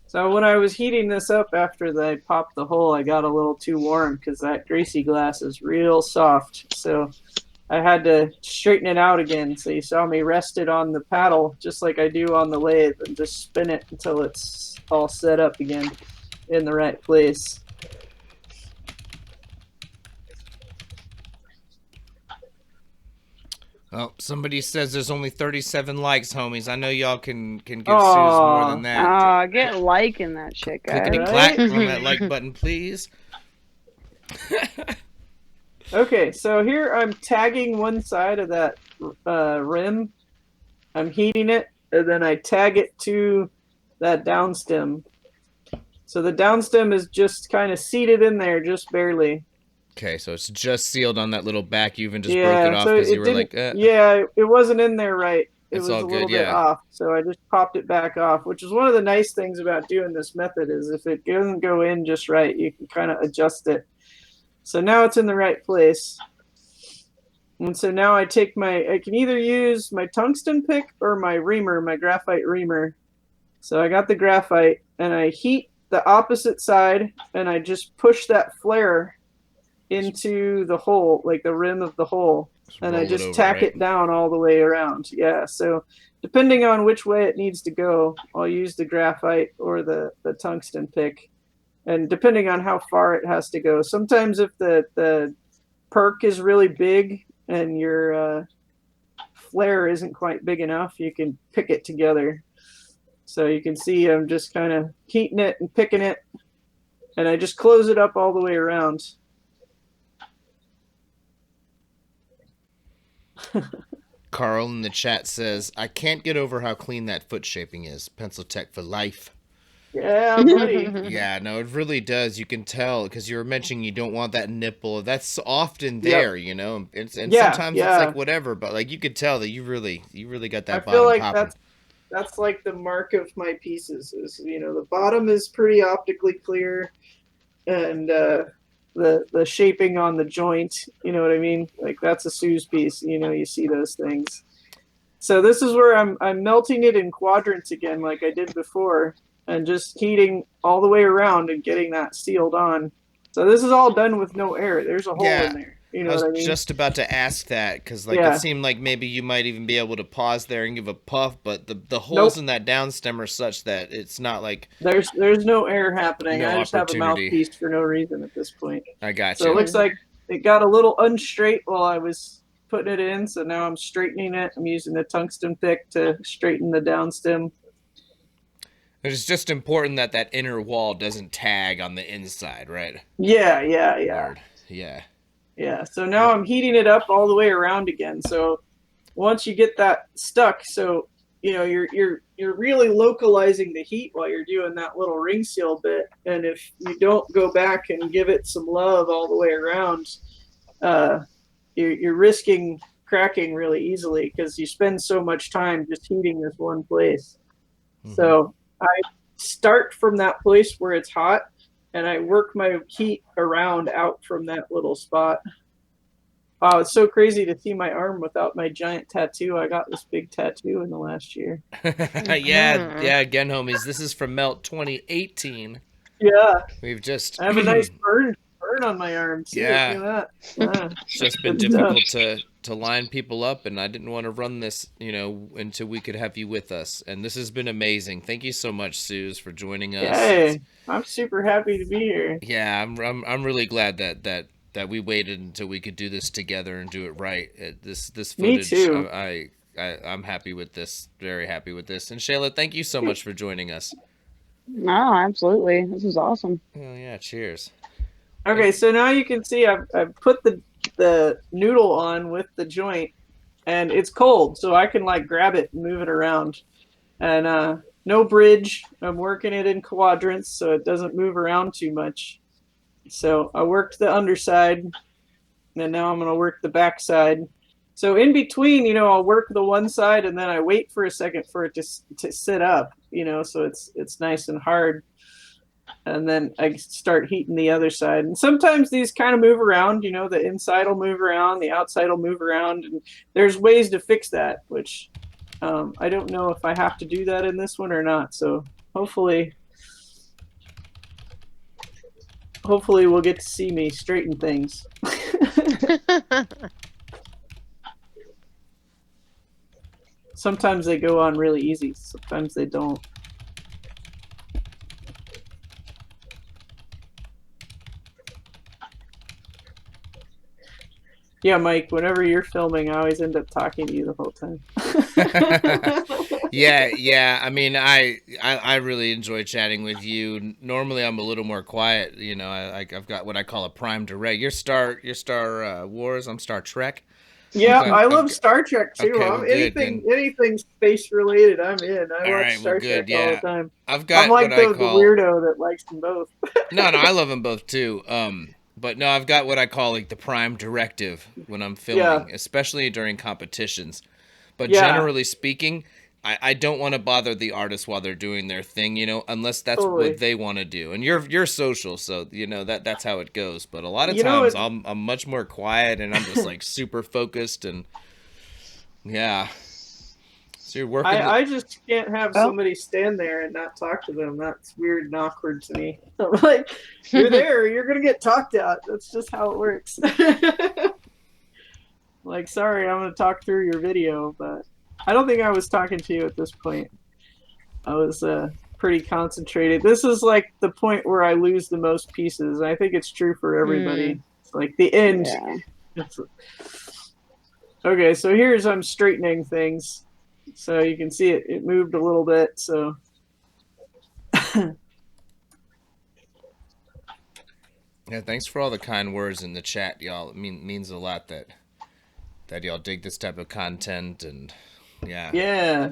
So when I was heating this up after I popped the hole, I got a little too warm because that greasy glass is real soft. So I had to straighten it out again. So you saw me rest it on the paddle just like I do on the lathe and just spin it until it's all set up again in the right place. Oh, somebody says there's only 37 likes, homies. I know y'all can give Suze more than that. Get liking that shit, guys. Clickety clack on that like button, please. Okay, so here I'm tagging one side of that rim. I'm heating it, and then I tag it to that downstem. So the downstem is just kind of seated in there, just barely. Okay, so it's just sealed on that little back. You even just broke it off because you were like, Yeah, it wasn't in there right. It was all a little good, bit off, so I just popped it back off, which is one of the nice things about doing this method is if it doesn't go in just right, you can kind of adjust it. So now it's in the right place. And so now I can either use my tungsten pick or my reamer, my graphite reamer. So I got the graphite, and I heat the opposite side, and I just push that flare into the hole, like the rim of the hole, and I just tack it down all the way around. Yeah, so depending on which way it needs to go, I'll use the graphite or the tungsten pick, and depending on how far it has to go. Sometimes if the perk is really big and your flare isn't quite big enough, you can pick it together. So you can see I'm just kind of heating it and picking it, and I just close it up all the way around. Carl in the chat says, I can't get over how clean that foot shaping is. Pencil Tech for life. Yeah, buddy. Yeah, no, it really does. You can tell because you were mentioning you don't want that nipple. That's often there, and sometimes it's like whatever, but like you could tell that you really got that bottom feel like popping. That's like the mark of my pieces is, the bottom is pretty optically clear, and the shaping on the joint, you know what I mean? Like that's a Suuze piece, you see those things. So this is where I'm melting it in quadrants again, like I did before, and just heating all the way around and getting that sealed on. So this is all done with no air. There's a hole in there. You know what I mean? Just about to ask that because it seemed like maybe you might even be able to pause there and give a puff, but the holes in that downstem are such that it's not like there's no air happening. I just have a mouthpiece for no reason at this point. I got you. So it looks like it got a little unstraight while I was putting it in. So now I'm straightening it. I'm using the tungsten pick to straighten the downstem. It's just important that that inner wall doesn't tag on the inside, right? Yeah. Word. Yeah. Yeah. So now I'm heating it up all the way around again. So once you get that stuck, so you're really localizing the heat while you're doing that little ring seal bit. And if you don't go back and give it some love all the way around, you're risking cracking really easily because you spend so much time just heating this one place. Mm-hmm. So I start from that place where it's hot, and I work my heat around out from that little spot. Wow, it's so crazy to see my arm without my giant tattoo. I got this big tattoo in the last year. Yeah, again, homies, this is from Melt 2018. Yeah. We've just... I have a nice burn on my arm, too. Yeah. Look at that. Yeah. It's just been difficult to line people up, and I didn't want to run this, until we could have you with us. And this has been amazing. Thank you so much, Suze, for joining us. Hey, I'm super happy to be here. Yeah, I'm really glad that we waited until we could do this together and do it right. This footage, me too. I'm happy with this. Very happy with this. And Shayla, thank you so much for joining us. No, absolutely. This is awesome. Oh yeah, cheers. Okay, so now you can see I've put the noodle on with the joint, and it's cold, so I can like grab it and move it around. And no bridge. I'm working it in quadrants so it doesn't move around too much. So I worked the underside, and now I'm going to work the back side. So in between, I'll work the one side, and then I wait for a second for it to sit up, so it's nice and hard. And then I start heating the other side. And sometimes these kind of move around, the inside will move around, the outside will move around. And there's ways to fix that, which I don't know if I have to do that in this one or not. So hopefully we'll get to see me straighten things. Sometimes they go on really easy. Sometimes they don't. Yeah, Mike, whenever you're filming, I always end up talking to you the whole time. Yeah. I mean, I really enjoy chatting with you. Normally, I'm a little more quiet. I've got what I call a prime direct. You're Star Wars. I'm Star Trek. Yeah, I love Star Trek too. Okay, anything space related, I'm in. I watch Star Trek all the time. I'm like the weirdo that likes them both. No, I love them both too. But no, I've got what I call like the prime directive when I'm filming, especially during competitions. But generally speaking, I don't want to bother the artists while they're doing their thing, unless that's what they want to do. And you're social, so that's how it goes. But a lot of times I'm much more quiet, and I'm just like super focused, and yeah. So you're working. I just can't have somebody stand there and not talk to them. That's weird and awkward to me. I'm like, you're there, you're gonna get talked at. That's just how it works. Like, sorry, I'm gonna talk through your video, but I don't think I was talking to you at this point. I was pretty concentrated. This is like the point where I lose the most pieces. I think it's true for everybody. It's like the end. Yeah. Okay, so I'm straightening things. So you can see it moved a little bit. So yeah, thanks for all the kind words in the chat, y'all. It means a lot that y'all dig this type of content, and yeah.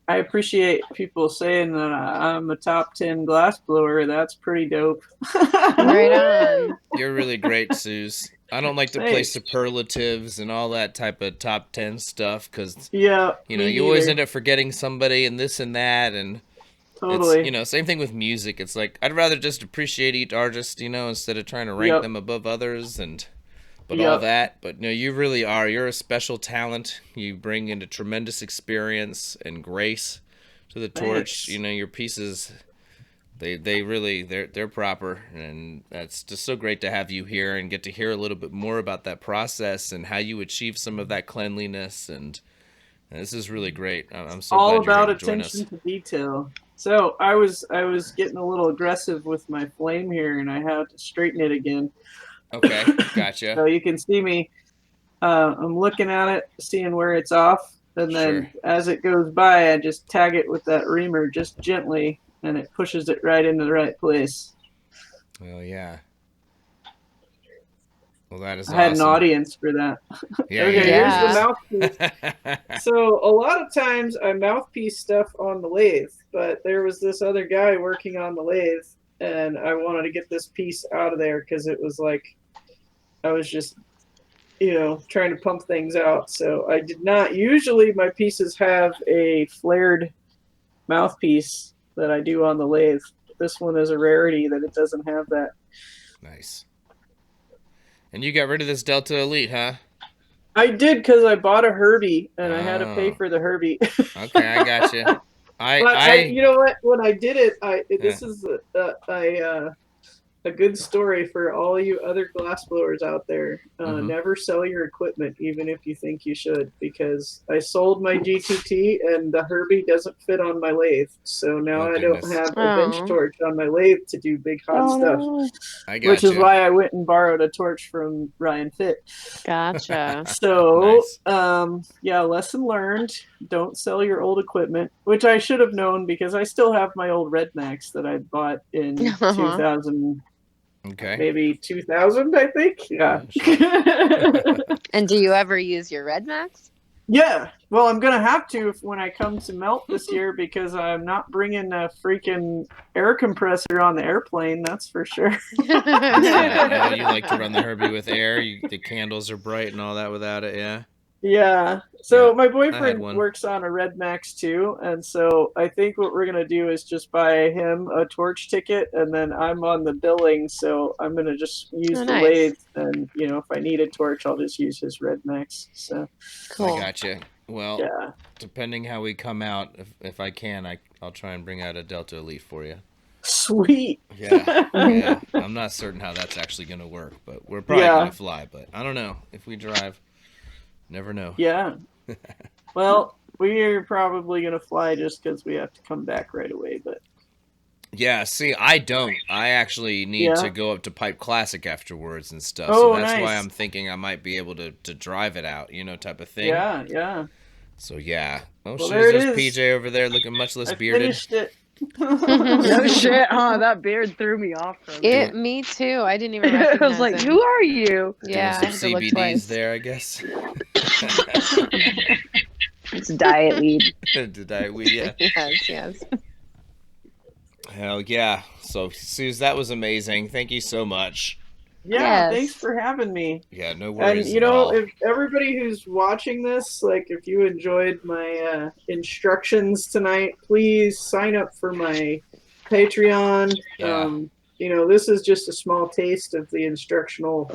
I appreciate people saying that I'm a top 10 glass blower. That's pretty dope. Right on. You're really great, Suze. I don't like to play superlatives and all that type of top 10 stuff because you always end up forgetting somebody and this and that, and totally. It's, same thing with music. It's like I'd rather just appreciate each artist, instead of trying to rank them above others but all that. But no, you really are. You're a special talent. You bring in a tremendous experience and grace to the torch. Your pieces. They're proper, and that's just so great to have you here and get to hear a little bit more about that process and how you achieve some of that cleanliness, and this is really great. I'm so all glad you're about here to join attention us. to detail. So I was getting a little aggressive with my flame here, and I had to straighten it again. Okay, gotcha. So you can see me I'm looking at it, seeing where it's off, and then as it goes by, I just tag it with that reamer just gently, and it pushes it right into the right place. Well, yeah. Well, that is I had an audience for that. Yeah, okay, yeah. Here's the mouthpiece. So a lot of times I mouthpiece stuff on the lathe, but there was this other guy working on the lathe, and I wanted to get this piece out of there because it was like I was just, trying to pump things out. So I did not. Usually my pieces have a flared mouthpiece that I do on the lathe. This one is a rarity that it doesn't have that. Nice. And you got rid of this Delta Elite, huh? I did because I bought a Herbie and I had to pay for the Herbie. Okay, I got you. You know what? When I did it, this is a good story for all you other glass blowers out there. Never sell your equipment, even if you think you should, because I sold my GTT and the Herbie doesn't fit on my lathe. So now I don't have a bench torch on my lathe to do big hot stuff. No. Which is why I went and borrowed a torch from Ryan Fitt. Gotcha. So, lesson learned. Don't sell your old equipment, which I should have known because I still have my old Red Max that I bought in 2000. Okay. Maybe 2000, I think. Yeah. And do you ever use your Red Max? Yeah. Well, I'm going to have to when I come to melt this year because I'm not bringing a freaking air compressor on the airplane. That's for sure. Yeah, you like to run the Herbie with air. The candles are bright and all that without it, yeah? Yeah. So my boyfriend works on a Red Max too, and so I think what we're gonna do is just buy him a torch ticket, and then I'm on the billing, so I'm gonna just use the lathe, and if I need a torch, I'll just use his Red Max. So cool. I gotcha. Well, depending how we come out, if I can, I'll try and bring out a Delta Elite for you. Sweet. Yeah. I'm not certain how that's actually gonna work, but we're probably gonna fly. But I don't know if we drive. Never know. Yeah. Well, we're probably going to fly just because we have to come back right away. But yeah, see, I don't. I actually need to go up to Pipe Classic afterwards and stuff. So that's why I'm thinking I might be able to drive it out, type of thing. Yeah. So, yeah. Oh, well, there's PJ over there looking much less bearded. Finished it. No shit, huh? That beard threw me off. Me too. I didn't even recognize I was like, who are you? Yeah, doing some CBDs there, I guess. It's diet weed. Diet weed, yeah. Yes. Hell yeah. So, Suze, that was amazing. Thank you so much. Yeah, thanks for having me. Yeah, no worries. And if everybody who's watching this, like if you enjoyed my instructions tonight, please sign up for my Patreon. Yeah. This is just a small taste of the instructional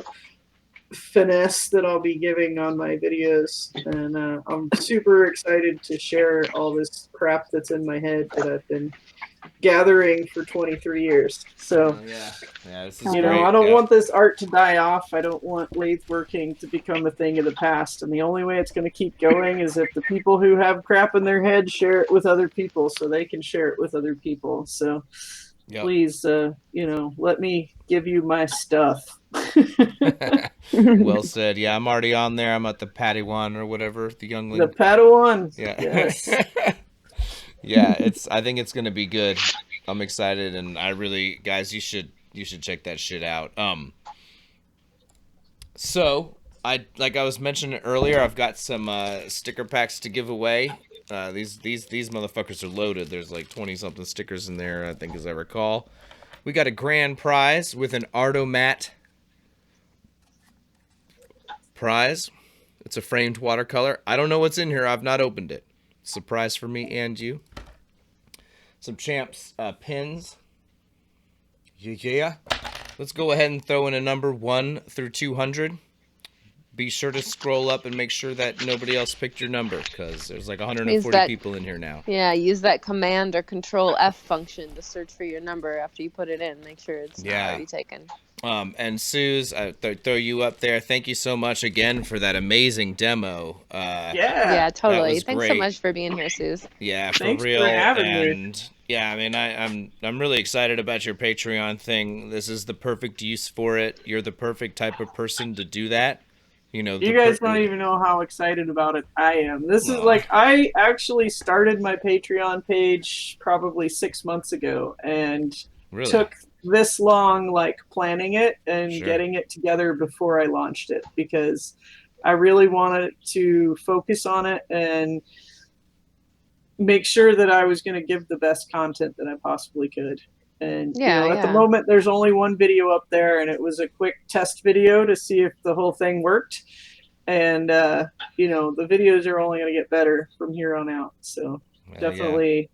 finesse that I'll be giving on my videos, and I'm super excited to share all this crap that's in my head that I've been gathering for 23 years. So this is I don't want this art to die off. I don't want lathe working to become a thing of the past, and the only way it's going to keep going is if the people who have crap in their head share it with other people so they can share it with other people. So please let me give you my stuff. Well said. Yeah, I'm already on there. I'm at the Padawan or whatever, the youngling. The Padawan. Yeah. Yes. Yeah, I think it's gonna be good. I'm excited, and I really, guys, you should check that shit out. So like I was mentioning earlier, I've got some sticker packs to give away. These motherfuckers are loaded. There's like 20 something stickers in there, I think, as I recall. We got a grand prize with an Artomat prize. It's a framed watercolor. I don't know what's in here. I've not opened it. Surprise for me and you. Some Champs pins. Yeah. Let's go ahead and throw in a number 1 through 200. Be sure to scroll up and make sure that nobody else picked your number, because there's like 140 people in here now. Yeah, use that Command or Control F function to search for your number after you put it in. Make sure it's not already taken. And Suze, I throw you up there. Thank you so much again for that amazing demo. Yeah, totally. Thanks so much for being here, Suze. Yeah, for Thanks real. For having me. Yeah, I mean, I'm really excited about your Patreon thing. This is the perfect use for it. You're the perfect type of person to do that. You know, you guys don't even know how excited about it I am. This is like, I actually started my Patreon page probably 6 months ago, and took this long, like, planning it and getting it together before I launched it, because I really wanted to focus on it and make sure that I was going to give the best content that I possibly could. And you know, at the moment, there's only one video up there, and it was a quick test video to see if the whole thing worked. And you know, the videos are only going to get better from here on out. So definitely,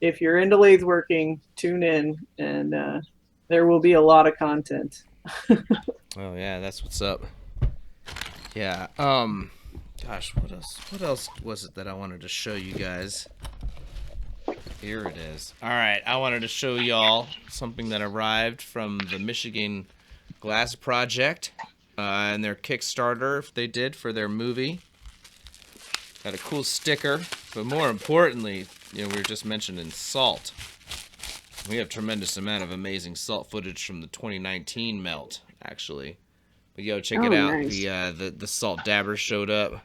if you're into lathe working, tune in, and there will be a lot of content. Oh yeah, that's what's up. Yeah. Gosh, what else was it that I wanted to show you guys? Here it is. All right, I wanted to show y'all something that arrived from the Michigan Glass Project and their Kickstarter they did for their movie. Got a cool sticker, but more importantly, you know, we were just mentioning salt. We have a tremendous amount of amazing salt footage from the 2019 melt, actually. But yo, check it out. Nice. The salt dabber showed up.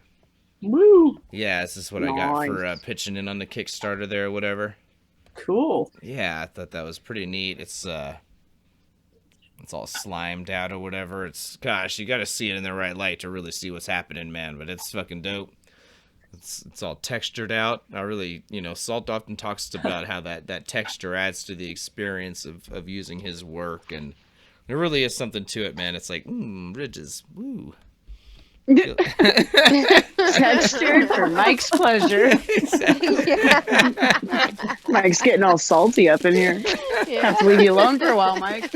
Woo! Yeah, this is what I got for pitching in on the Kickstarter there or whatever. Cool. Yeah, I thought that was pretty neat. It's all slimed out or whatever. It's, gosh, you got to see it in the right light to really see what's happening, man. But it's fucking dope. It's all textured out. I really, you know, Salt often talks about how that texture adds to the experience of using his work, and there really is something to it, man. It's like, ridges, woo. Textured for Mike's pleasure. Exactly. Mike's getting all salty up in here. Have to leave you alone for a while, Mike.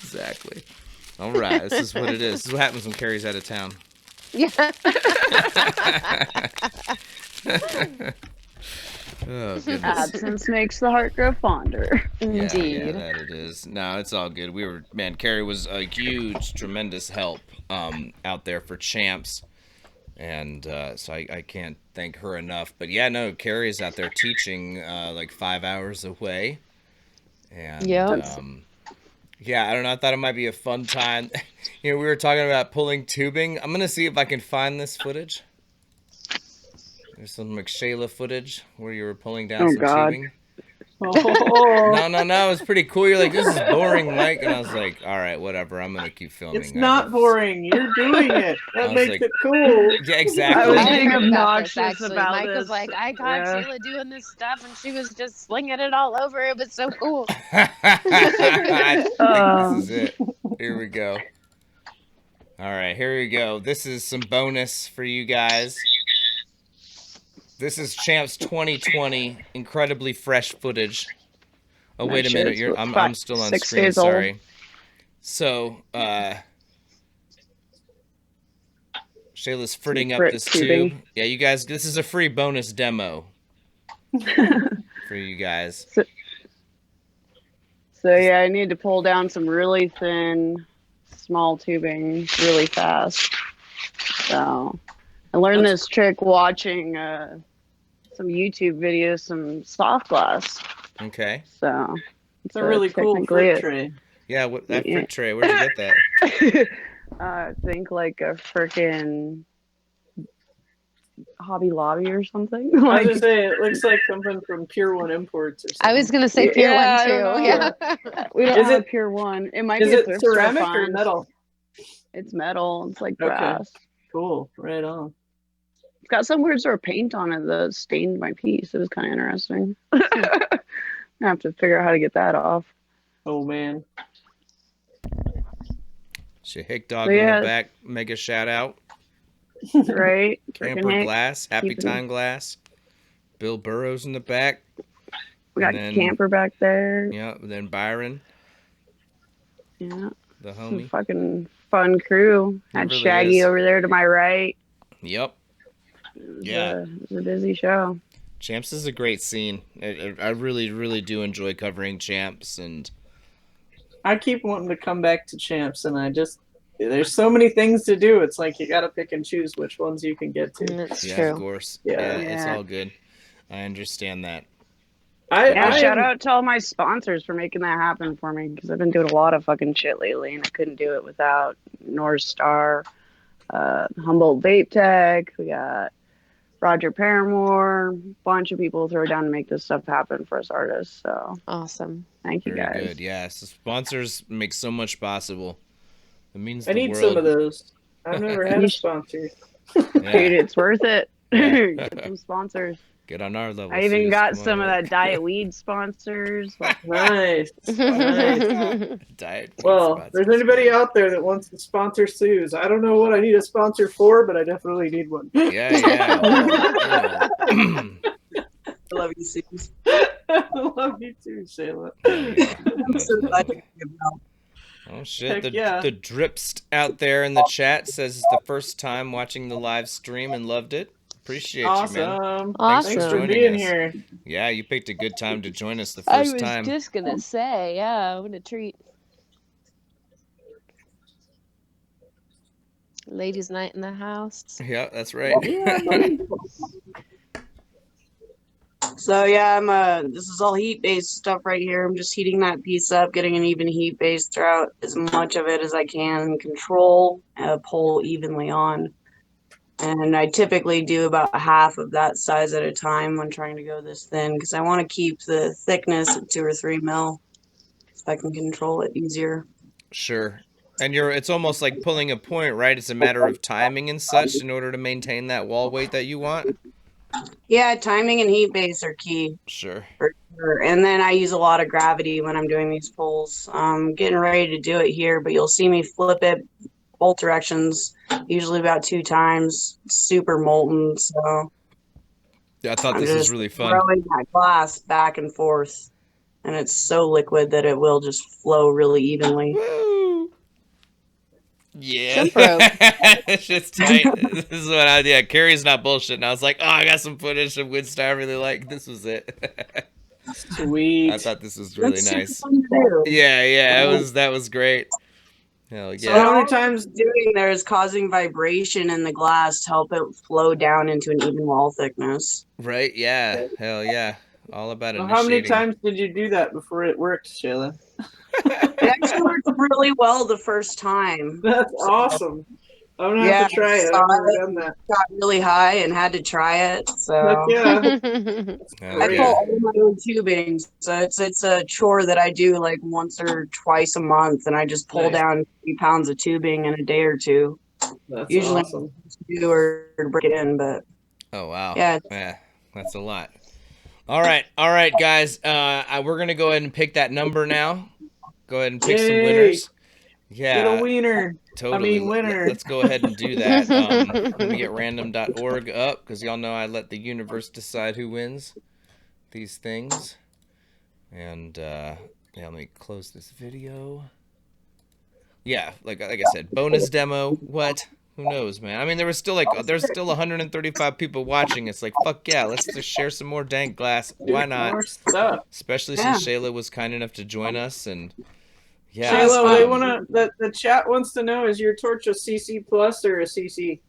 Exactly. All right, this is what it is. This is what happens when Carrie's out of town. Yeah. Oh, goodness. Absence makes the heart grow fonder. Indeed. Yeah, that it is. No, it's all good. Carrie was a huge, tremendous help out there for Champs. And so I can't thank her enough. But yeah, no, Carrie's out there teaching like 5 hours away. And yeah, I don't know. I thought it might be a fun time. You know, we were talking about pulling tubing. I'm going to see if I can find this footage. There's some McShayla footage where you were pulling down some tubing. Oh. No, it was pretty cool. You're like, this is boring, Mike. And I was like, all right, whatever. I'm going to keep filming. It's not boring. You're doing it. That makes it cool. Yeah, exactly. I was being obnoxious about Mike this. was like, I caught Sheila doing this stuff, and she was just slinging it all over. It was so cool. I think this is it. Here we go. All right, here we go. This is some bonus for you guys. This is Champs 2020, incredibly fresh footage. Oh, wait a minute. I'm still on screen. Sorry. So, Shayla's fritting up this tube. Yeah, you guys, this is a free bonus demo for you guys. So yeah, I need to pull down some really thin, small tubing really fast. So I learned this trick watching some YouTube videos, some soft glass. Okay. So it's a really cool frit tray. Yeah, that frit tray. Where'd you get that? I think like a freaking Hobby Lobby or something. I was gonna say it looks like something from Pure One Imports or something. I was gonna say Pure One too. Yeah. We don't have Pure One. It might be a thrift ceramic or metal? It's metal. It's like brass. Cool. Right on. It's got some weird sort of paint on it that stained my piece. It was kind of interesting. I have to figure out how to get that off. Oh man. Shahik Dog in the back. Mega shout out. Right. Camper Glass. Happy Time Glass. Bill Burrows in the back. We got Camper back there. Yeah. Then Byron. Yeah. The homie. Some fucking fun crew. Had really Shaggy over there to my right. Yep. It was a busy show. Champs is a great scene. I really, really do enjoy covering Champs, and I keep wanting to come back to Champs, and there's so many things to do. It's like you got to pick and choose which ones you can get to. That's true. Of course. Yeah, it's all good. I understand that. Shout out to all my sponsors for making that happen for me, because I've been doing a lot of fucking shit lately, and I couldn't do it without North Star, Humboldt Vape Tech. We got Roger Paramore, bunch of people throw down to make this stuff happen for us artists. So awesome. Thank you, guys. Very good. Yeah, so sponsors make so much possible. It means I need some of those. I've never had a sponsor. Yeah. Dude, it's worth it. Yeah. Get some sponsors. Get on our level. I even got some of that diet weed sponsors. Nice. Diet. Well, if there's anybody out there that wants to sponsor Suuze, I don't know what I need a sponsor for, but I definitely need one. Yeah. I love you, Suuze. I love you too, Shayla. I'm so glad you came out. Oh shit! The Dripst out there in the chat says it's the first time watching the live stream and loved it. Appreciate you, man. Awesome. Thanks for being here. Yeah, you picked a good time to join us the first time. I was just gonna say, yeah, what a treat. Ladies' night in the house. Yeah, that's right. So yeah, this is all heat-based stuff right here. I'm just heating that piece up, getting an even heat base throughout as much of it as I can, control, pull evenly on. And I typically do about half of that size at a time when trying to go this thin, because I want to keep the thickness at 2 or 3 mil, so I can control it easier. Sure. And it's almost like pulling a point, right? It's a matter of timing and such in order to maintain that wall weight that you want. Yeah, timing and heat base are key. Sure. For sure. And then I use a lot of gravity when I'm doing these pulls. I'm getting ready to do it here, but you'll see me flip it both directions, usually about 2 times. It's super molten, so yeah, I thought this was really fun. Throwing that glass back and forth, and it's so liquid that it will just flow really evenly. Woo! Yeah, it's just tight. This is what I did. Yeah, Carrie's not bullshitting. I was like, oh, I got some footage of Windstar I really like. This was it. Sweet. I thought this was really nice. Yeah, that was great. Hell yeah. So how many times doing there is causing vibration in the glass to help it flow down into an even wall thickness. Right? Yeah. Hell yeah. All about it. How many times did you do that before it worked, Shayla? It actually worked really well the first time. That's awesome. I'm gonna have to try it. I've never done that. Got really high and had to try it. So I pull all my own tubing. So it's a chore that I do like once or twice a month, and I just pull down 3 pounds of tubing in a day or two. That's usually awesome. Do or break it in, but oh wow. Yeah, that's a lot. All right, guys. We're gonna go ahead and pick that number now. Go ahead and pick some winners. Yeah. Get a wiener. Totally. I mean, winner. Let's go ahead and do that. Let me get random.org up, because y'all know I let the universe decide who wins these things. And let me close this video. Yeah, like I said, bonus demo. What? Who knows, man? I mean, there's still 135 people watching. It's like, fuck yeah, let's just share some more dank glass. Why not? More stuff. Especially since Shayla was kind enough to join us, and yeah. Shayla, the chat wants to know, is your torch a CC plus or a CC?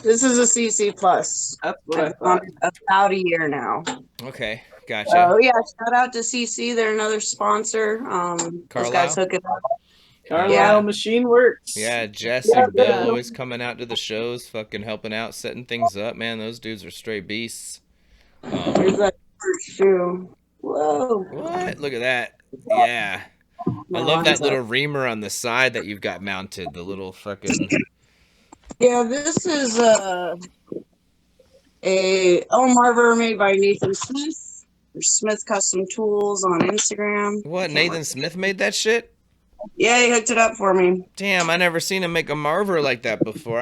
This is a CC plus. That's what I thought. About a year now. Okay, gotcha. Oh yeah, shout out to CC. They're another sponsor. Those guys hook it up. Carlisle Machine Works. Yeah, Jess and Bill always coming out to the shows, fucking helping out, setting things up. Man, those dudes are straight beasts. Here's that first shoe. Whoa. What? Look at that. Yeah. I love that little reamer on the side that you've got mounted. The little fucking... Yeah, this is a Marver made by Nathan Smith. Or Smith Custom Tools on Instagram. What? Nathan Smith made that shit? Yeah, he hooked it up for me. Damn, I never seen him make a Marver like that before.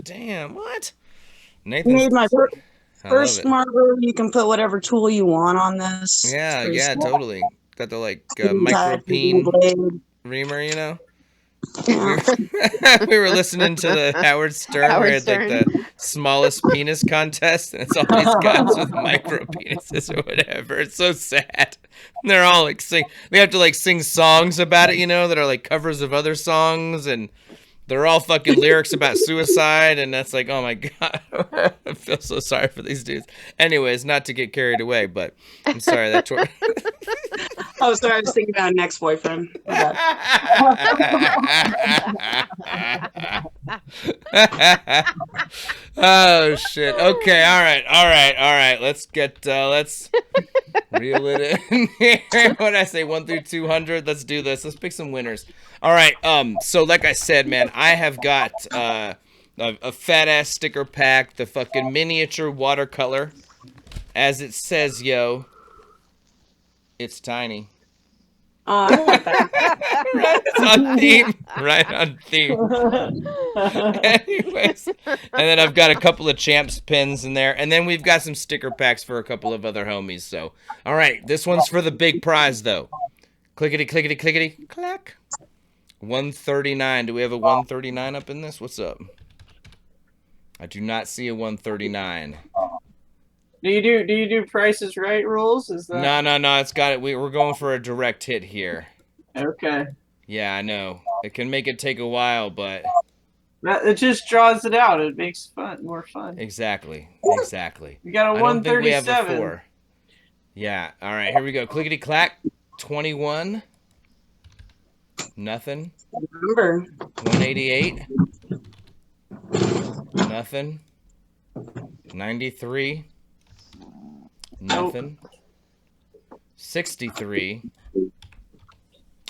Damn, what? Nathan made my first Marver. You can put whatever tool you want on this. Yeah, totally. Got the micropene reamer, you know? Yeah. We were listening to the Howard Stern where it's like the smallest penis contest, and it's all these guys with micro penises or whatever. It's so sad. And they're all they have to sing songs about it, you know, that are like covers of other songs, and They're all fucking lyrics about suicide, and that's like, oh my god, I feel so sorry for these dudes. Anyways, not to get carried away, but I'm sorry that. Oh, sorry, I was thinking about an ex-boyfriend. Oh shit. Okay. All right. Let's reel it in here. What did I say? 1 through 200. Let's do this. Let's pick some winners. All right. So like I said, man, I have got a fat ass sticker pack, the fucking miniature watercolor, as it says, yo. It's tiny. I like that. It's on theme. Right on theme. Anyways. And then I've got a couple of Champs pins in there. And then we've got some sticker packs for a couple of other homies. So, all right. This one's for the big prize, though. Clickety, clickety, clickety, clack. 139. Do we have a 139 up in this? What's up? I do not see a 139. Do you do Prices Right rules? Is that No, it's got it. We're going for a direct hit here. okay? Yeah, I know. It can make it take a while, but It just draws it out. It makes more fun. exactly. You got a I don't think we have a 137. 4. Yeah. All right, here we go. Clickety clack. 21. Nothing. Remember. 188. Nothing. 93. Nothing. 63.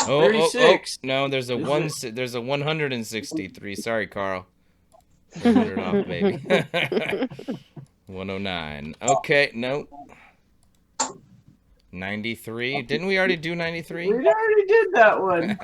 Oh, 36. No, there's a 163. Sorry, Carl. 100 off, baby. 109. Okay, nope. 93. Didn't we already do 93? We already did that one.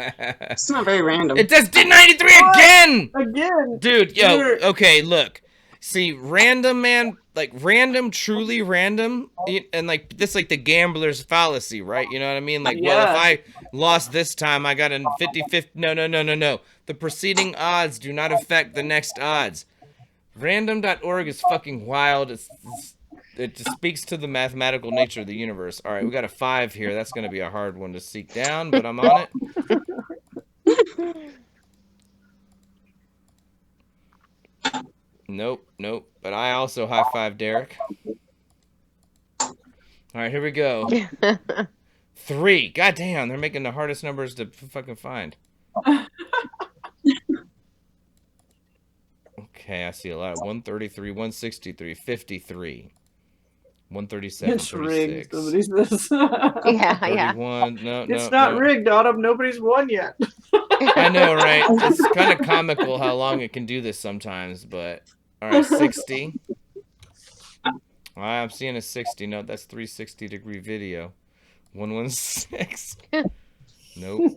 It's not very random. It just did 93 again! Again. Dude, yo, okay, look. See, random, man, like random, truly random, and like this, like the gambler's fallacy, right? You know what I mean? Like, well, if I lost this time, I got a 50-50. No. The preceding odds do not affect the next odds. Random.org is fucking wild. It just speaks to the mathematical nature of the universe. All right, we got a 5 here. That's going to be a hard one to seek down, but I'm on it. Nope. But I also high five Derek. All right, here we go. 3. God damn, they're making the hardest numbers to fucking find. Okay, I see a lot. 133, 163, 53. 137, It's rigged. 36. Somebody says. Yeah. 31. No. It's not rigged, Autumn. Nobody's won yet. I know, right? It's kind of comical how long it can do this sometimes, but all right, 60. I'm seeing a 60. No, that's 360-degree video. 116. Nope.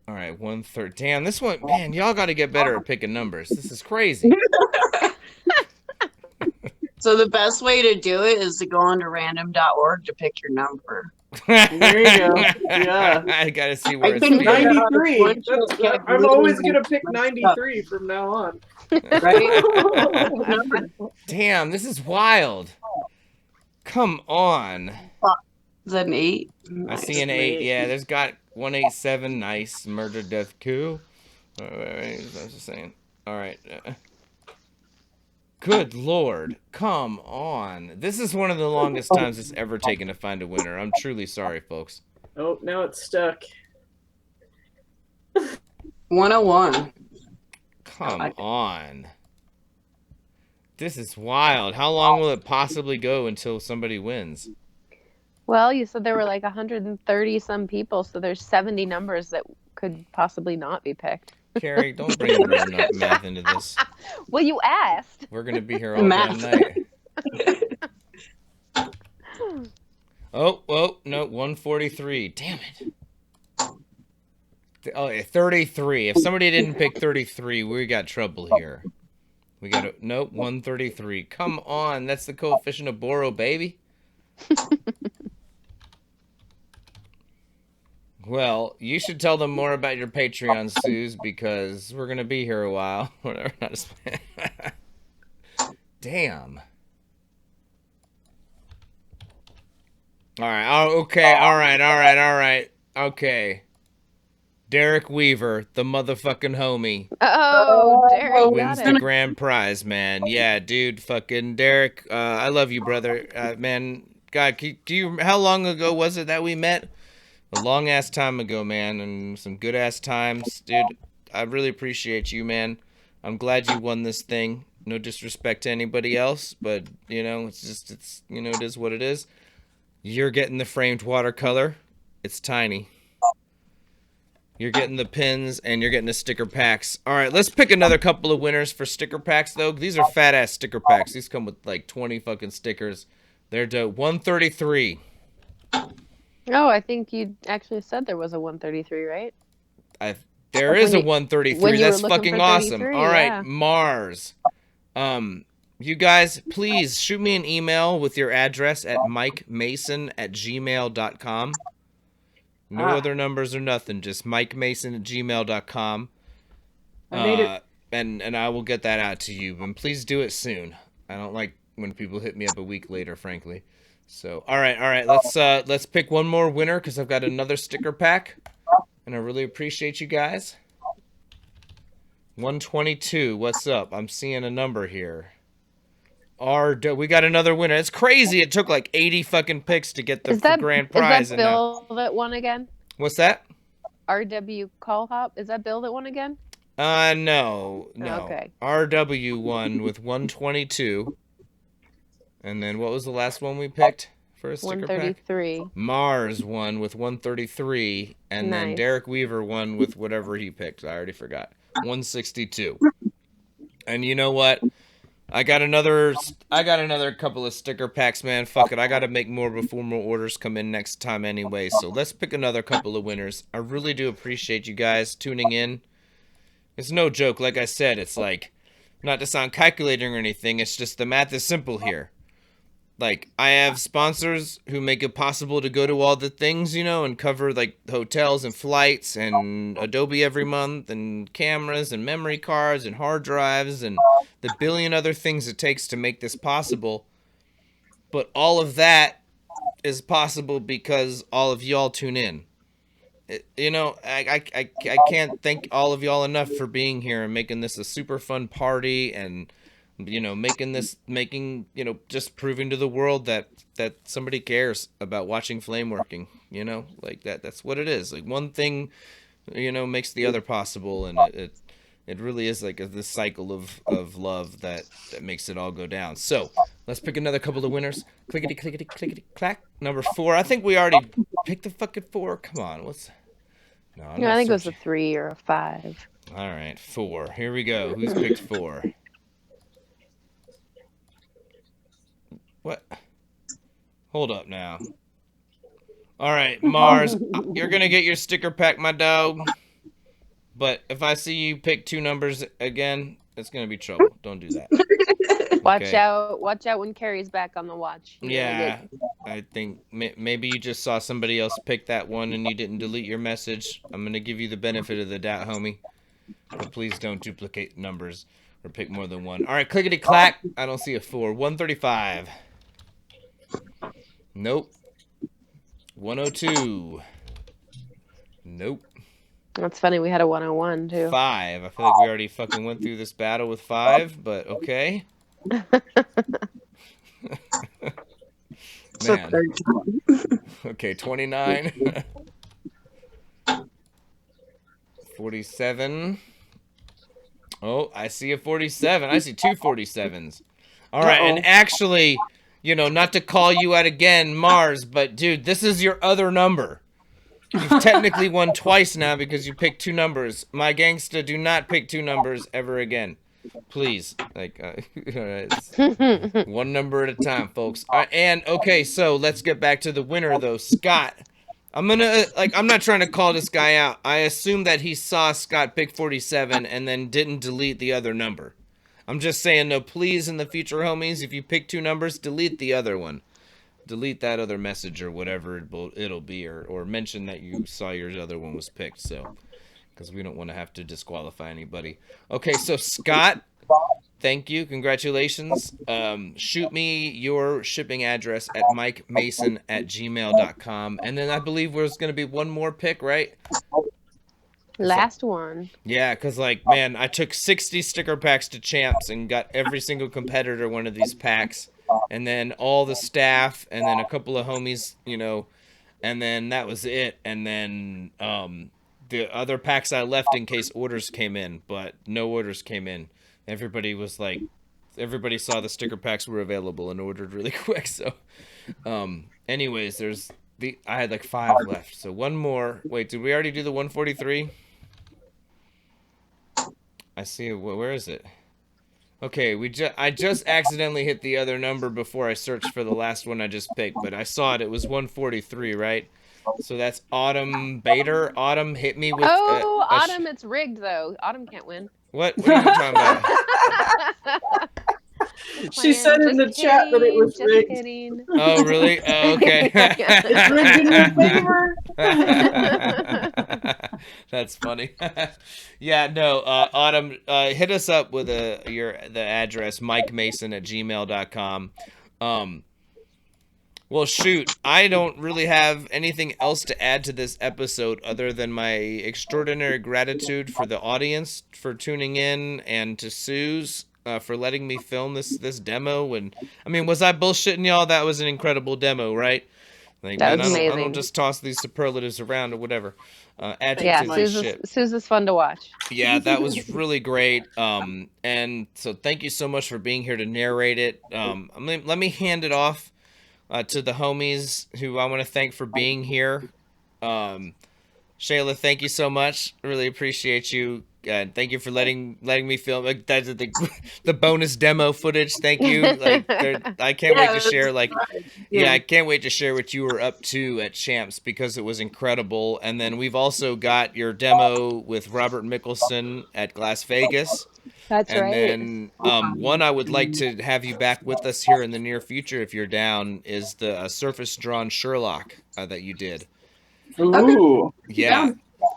All right, 130. Damn, this one, man, y'all got to get better at picking numbers. This is crazy. So the best way to do it is to go onto random.org to pick your number. There you go. Yeah. I got to see where it's think feeding. 93. I'm always going to pick 93 from now on. Right? Damn, this is wild. Come on. Is that an 8? I see an 8. Yeah, there's got 187. Nice. Murder, death, coup. Wait, I was just saying. All right. Good Lord. Come on. This is one of the longest times it's ever taken to find a winner. I'm truly sorry, folks. Oh, now it's stuck. 101. Come on. This is wild. How long will it possibly go until somebody wins? Well, you said there were like 130 some people, so there's 70 numbers that could possibly not be picked. Carrie, don't bring the math into this. Well, you asked. We're going to be here all damn night. Oh, no, 143. Damn it. Oh, 33. If somebody didn't pick 33, we got trouble here. We got to, nope, 133. Come on, that's the coefficient of Boro, baby. Well, you should tell them more about your Patreon, Suze, because we're going to be here a while. Whatever. Not just... Damn. All right. Oh, okay. All right. Okay. Derek Weaver, the motherfucking homie, Oh, Derek wins got the it. grand prize, man. Yeah, dude, fucking Derek. I love you, brother. Man, God, do you? How long ago was it that we met? A long ass time ago, man, and some good ass times, dude. I really appreciate you, man. I'm glad you won this thing. No disrespect to anybody else, but you know, it's you know, it is what it is. You're getting the framed watercolor. It's tiny. You're getting the pins, and you're getting the sticker packs. All right, let's pick another couple of winners for sticker packs, though. These are fat-ass sticker packs. These come with, like, 20 fucking stickers. They're dope. 133. Oh, I think you actually said there was a 133, right? There is a 133. That's fucking awesome. All right, yeah. Mars. You guys, please shoot me an email with your address at mikemason@gmail.com. No other numbers or nothing. Just mikemason@gmail.com. I made it. And I will get that out to you. And please do it soon. I don't like when people hit me up a week later, frankly. So, all right. Let's pick one more winner because I've got another sticker pack, and I really appreciate you guys. 122. What's up? I'm seeing a number here. We got another winner. It's crazy. It took like 80 fucking picks to get the grand prize. Is that Bill that won again? What's that? RW Call Hop. Is that Bill that won again? No. Okay. RW won with 122. And then what was the last one we picked for a sticker 133. pack? Mars won with 133. And then Derek Weaver won with whatever he picked. I already forgot. 162. And you know what? I got another couple of sticker packs, man. Fuck it. I got to make more before more orders come in next time anyway. So let's pick another couple of winners. I really do appreciate you guys tuning in. It's no joke. Like I said, it's like, not to sound calculating or anything. It's just the math is simple here. Like, I have sponsors who make it possible to go to all the things, you know, and cover, like, hotels and flights and Adobe every month and cameras and memory cards and hard drives and the billion other things it takes to make this possible. But all of that is possible because all of y'all tune in. You know, I can't thank all of y'all enough for being here and making this a super fun party and, you know, making, you know, just proving to the world that somebody cares about watching flame working, you know, like that's what it is. Like one thing, you know, makes the other possible. And it really is like this cycle of love that makes it all go down. So let's pick another couple of winners. Clickety, clickety, clickety, clack. Number 4. I think we already picked the fucking 4. Come on. No, I think it was a 3 or a 5. All right. 4. Here we go. Who's picked 4? What? Hold up now. All right, Mars, you're going to get your sticker pack, my dog. But if I see you pick 2 numbers again, it's going to be trouble. Don't do that. Watch out when Carrie's back on the watch. Yeah, I think maybe you just saw somebody else pick that one and you didn't delete your message. I'm going to give you the benefit of the doubt, homie. But please don't duplicate numbers or pick more than one. All right, clickety clack. I don't see a 4. 135. Nope. 102. Nope. That's funny. We had a 101 too. 5. I feel like we already fucking went through this battle with 5, but okay. Man. Okay, 29. 47. Oh, I see a 47. I see 2 47s. All right, and actually, you know, not to call you out again, Mars, but dude, this is your other number. You've technically won twice now because you picked 2 numbers. My gangsta, do not pick 2 numbers ever again. Please. Like, it's one number at a time, folks. And, okay, so let's get back to the winner, though. Scott. I'm not trying to call this guy out. I assume that he saw Scott pick 47 and then didn't delete the other number. I'm just saying, no, please, in the future, homies, if you pick 2 numbers, delete the other one. Delete that other message or whatever it'll be, or mention that you saw your other one was picked, so, because we don't want to have to disqualify anybody. Okay, so Scott, thank you, congratulations. Shoot me your shipping address at mikemason@gmail.com, and then I believe there's going to be one more pick, right? Last one. Yeah, because, like, man, I took 60 sticker packs to Champs and got every single competitor one of these packs. And then all the staff, and then a couple of homies, you know, and then that was it. And then the other packs I left in case orders came in, but no orders came in. Everybody was like, everybody saw the sticker packs were available and ordered really quick. So, anyways, I had like 5 left. So one more. Wait, did we already do the 143? I see. Where is it? Okay, I just accidentally hit the other number before I searched for the last one I just picked, but I saw it. It was 143, right? So that's Autumn Bader. Autumn hit me with. Autumn, it's rigged though. Autumn can't win. What are you talking about? She said in the chat that it was rigged. Kidding. Oh, really? Oh, okay. It's rigged in your favor. That's funny. Yeah, no, Autumn, hit us up with the address, mikemason@gmail.com. Well, shoot, I don't really have anything else to add to this episode other than my extraordinary gratitude for the audience for tuning in and to Suze for letting me film this demo. And I mean, was I bullshitting y'all? That was an incredible demo, right? Like, that was amazing. amazing. I don't just toss these superlatives around or whatever. Adjectives and shit. Suze is fun to watch. Yeah, that was really great. And so thank you so much for being here to narrate it. Let me hand it off to the homies who I want to thank for being here. Shayla, thank you so much. Really appreciate you. Thank you for letting me film the bonus demo footage. Thank you. Like, I can't wait to share. Like, I can't wait to share what you were up to at Champs because it was incredible. And then we've also got your demo with Robert Mickelson at Glass Vegas. That's right. And then one I would like to have you back with us here in the near future if you're down is the surface drawn Sherlock that you did. Ooh. Yeah,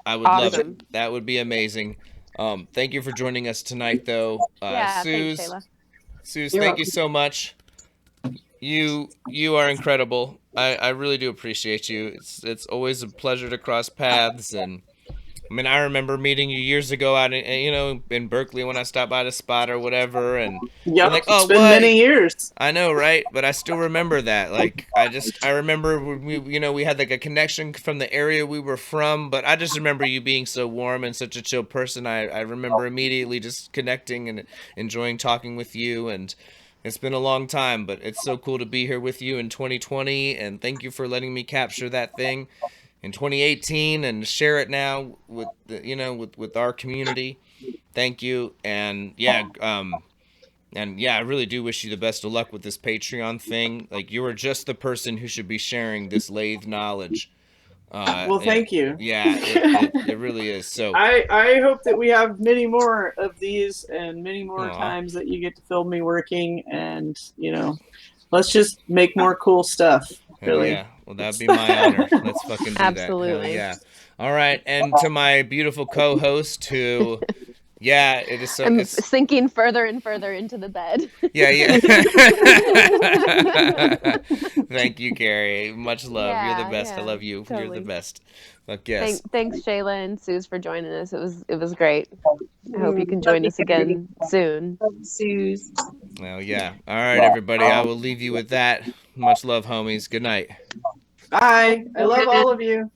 I would love it. That would be amazing. Thank you for joining us tonight, though. Suze, thanks, Shayla. Suze, thank you so much. You are incredible. I really do appreciate you. It's always a pleasure to cross paths, and I mean, I remember meeting you years ago out in Berkeley when I stopped by to spot or whatever, and like, oh, it's been many years. I know, right? But I still remember that. Like, I remember we had like a connection from the area we were from, but I just remember you being so warm and such a chill person. I remember immediately just connecting and enjoying talking with you, and it's been a long time, but it's so cool to be here with you in 2020, and thank you for letting me capture that thing in 2018 and share it now with with our community. Thank you. And I really do wish you the best of luck with this Patreon thing. Like, you are just the person who should be sharing this lathe knowledge. Well, thank you. Yeah, it really is. So I hope that we have many more of these and many more times that you get to film me working, and let's just make more cool stuff. Really. Yeah. Well, that'd be my honor. Let's fucking do Absolutely. that. Yeah. All right. And to my beautiful co-host who, it is so. I'm sinking further and further into the bed. Yeah. Thank you, Carrie. Much love. You're the best. I love you. Totally. You're the best. But yes. Thanks, Shayla and Suze, for joining us. It was great. I hope you can join us again soon. Suze. Well, yeah. All right, everybody. I will leave you with that. Much love, homies. Good night. Bye. I love all of you.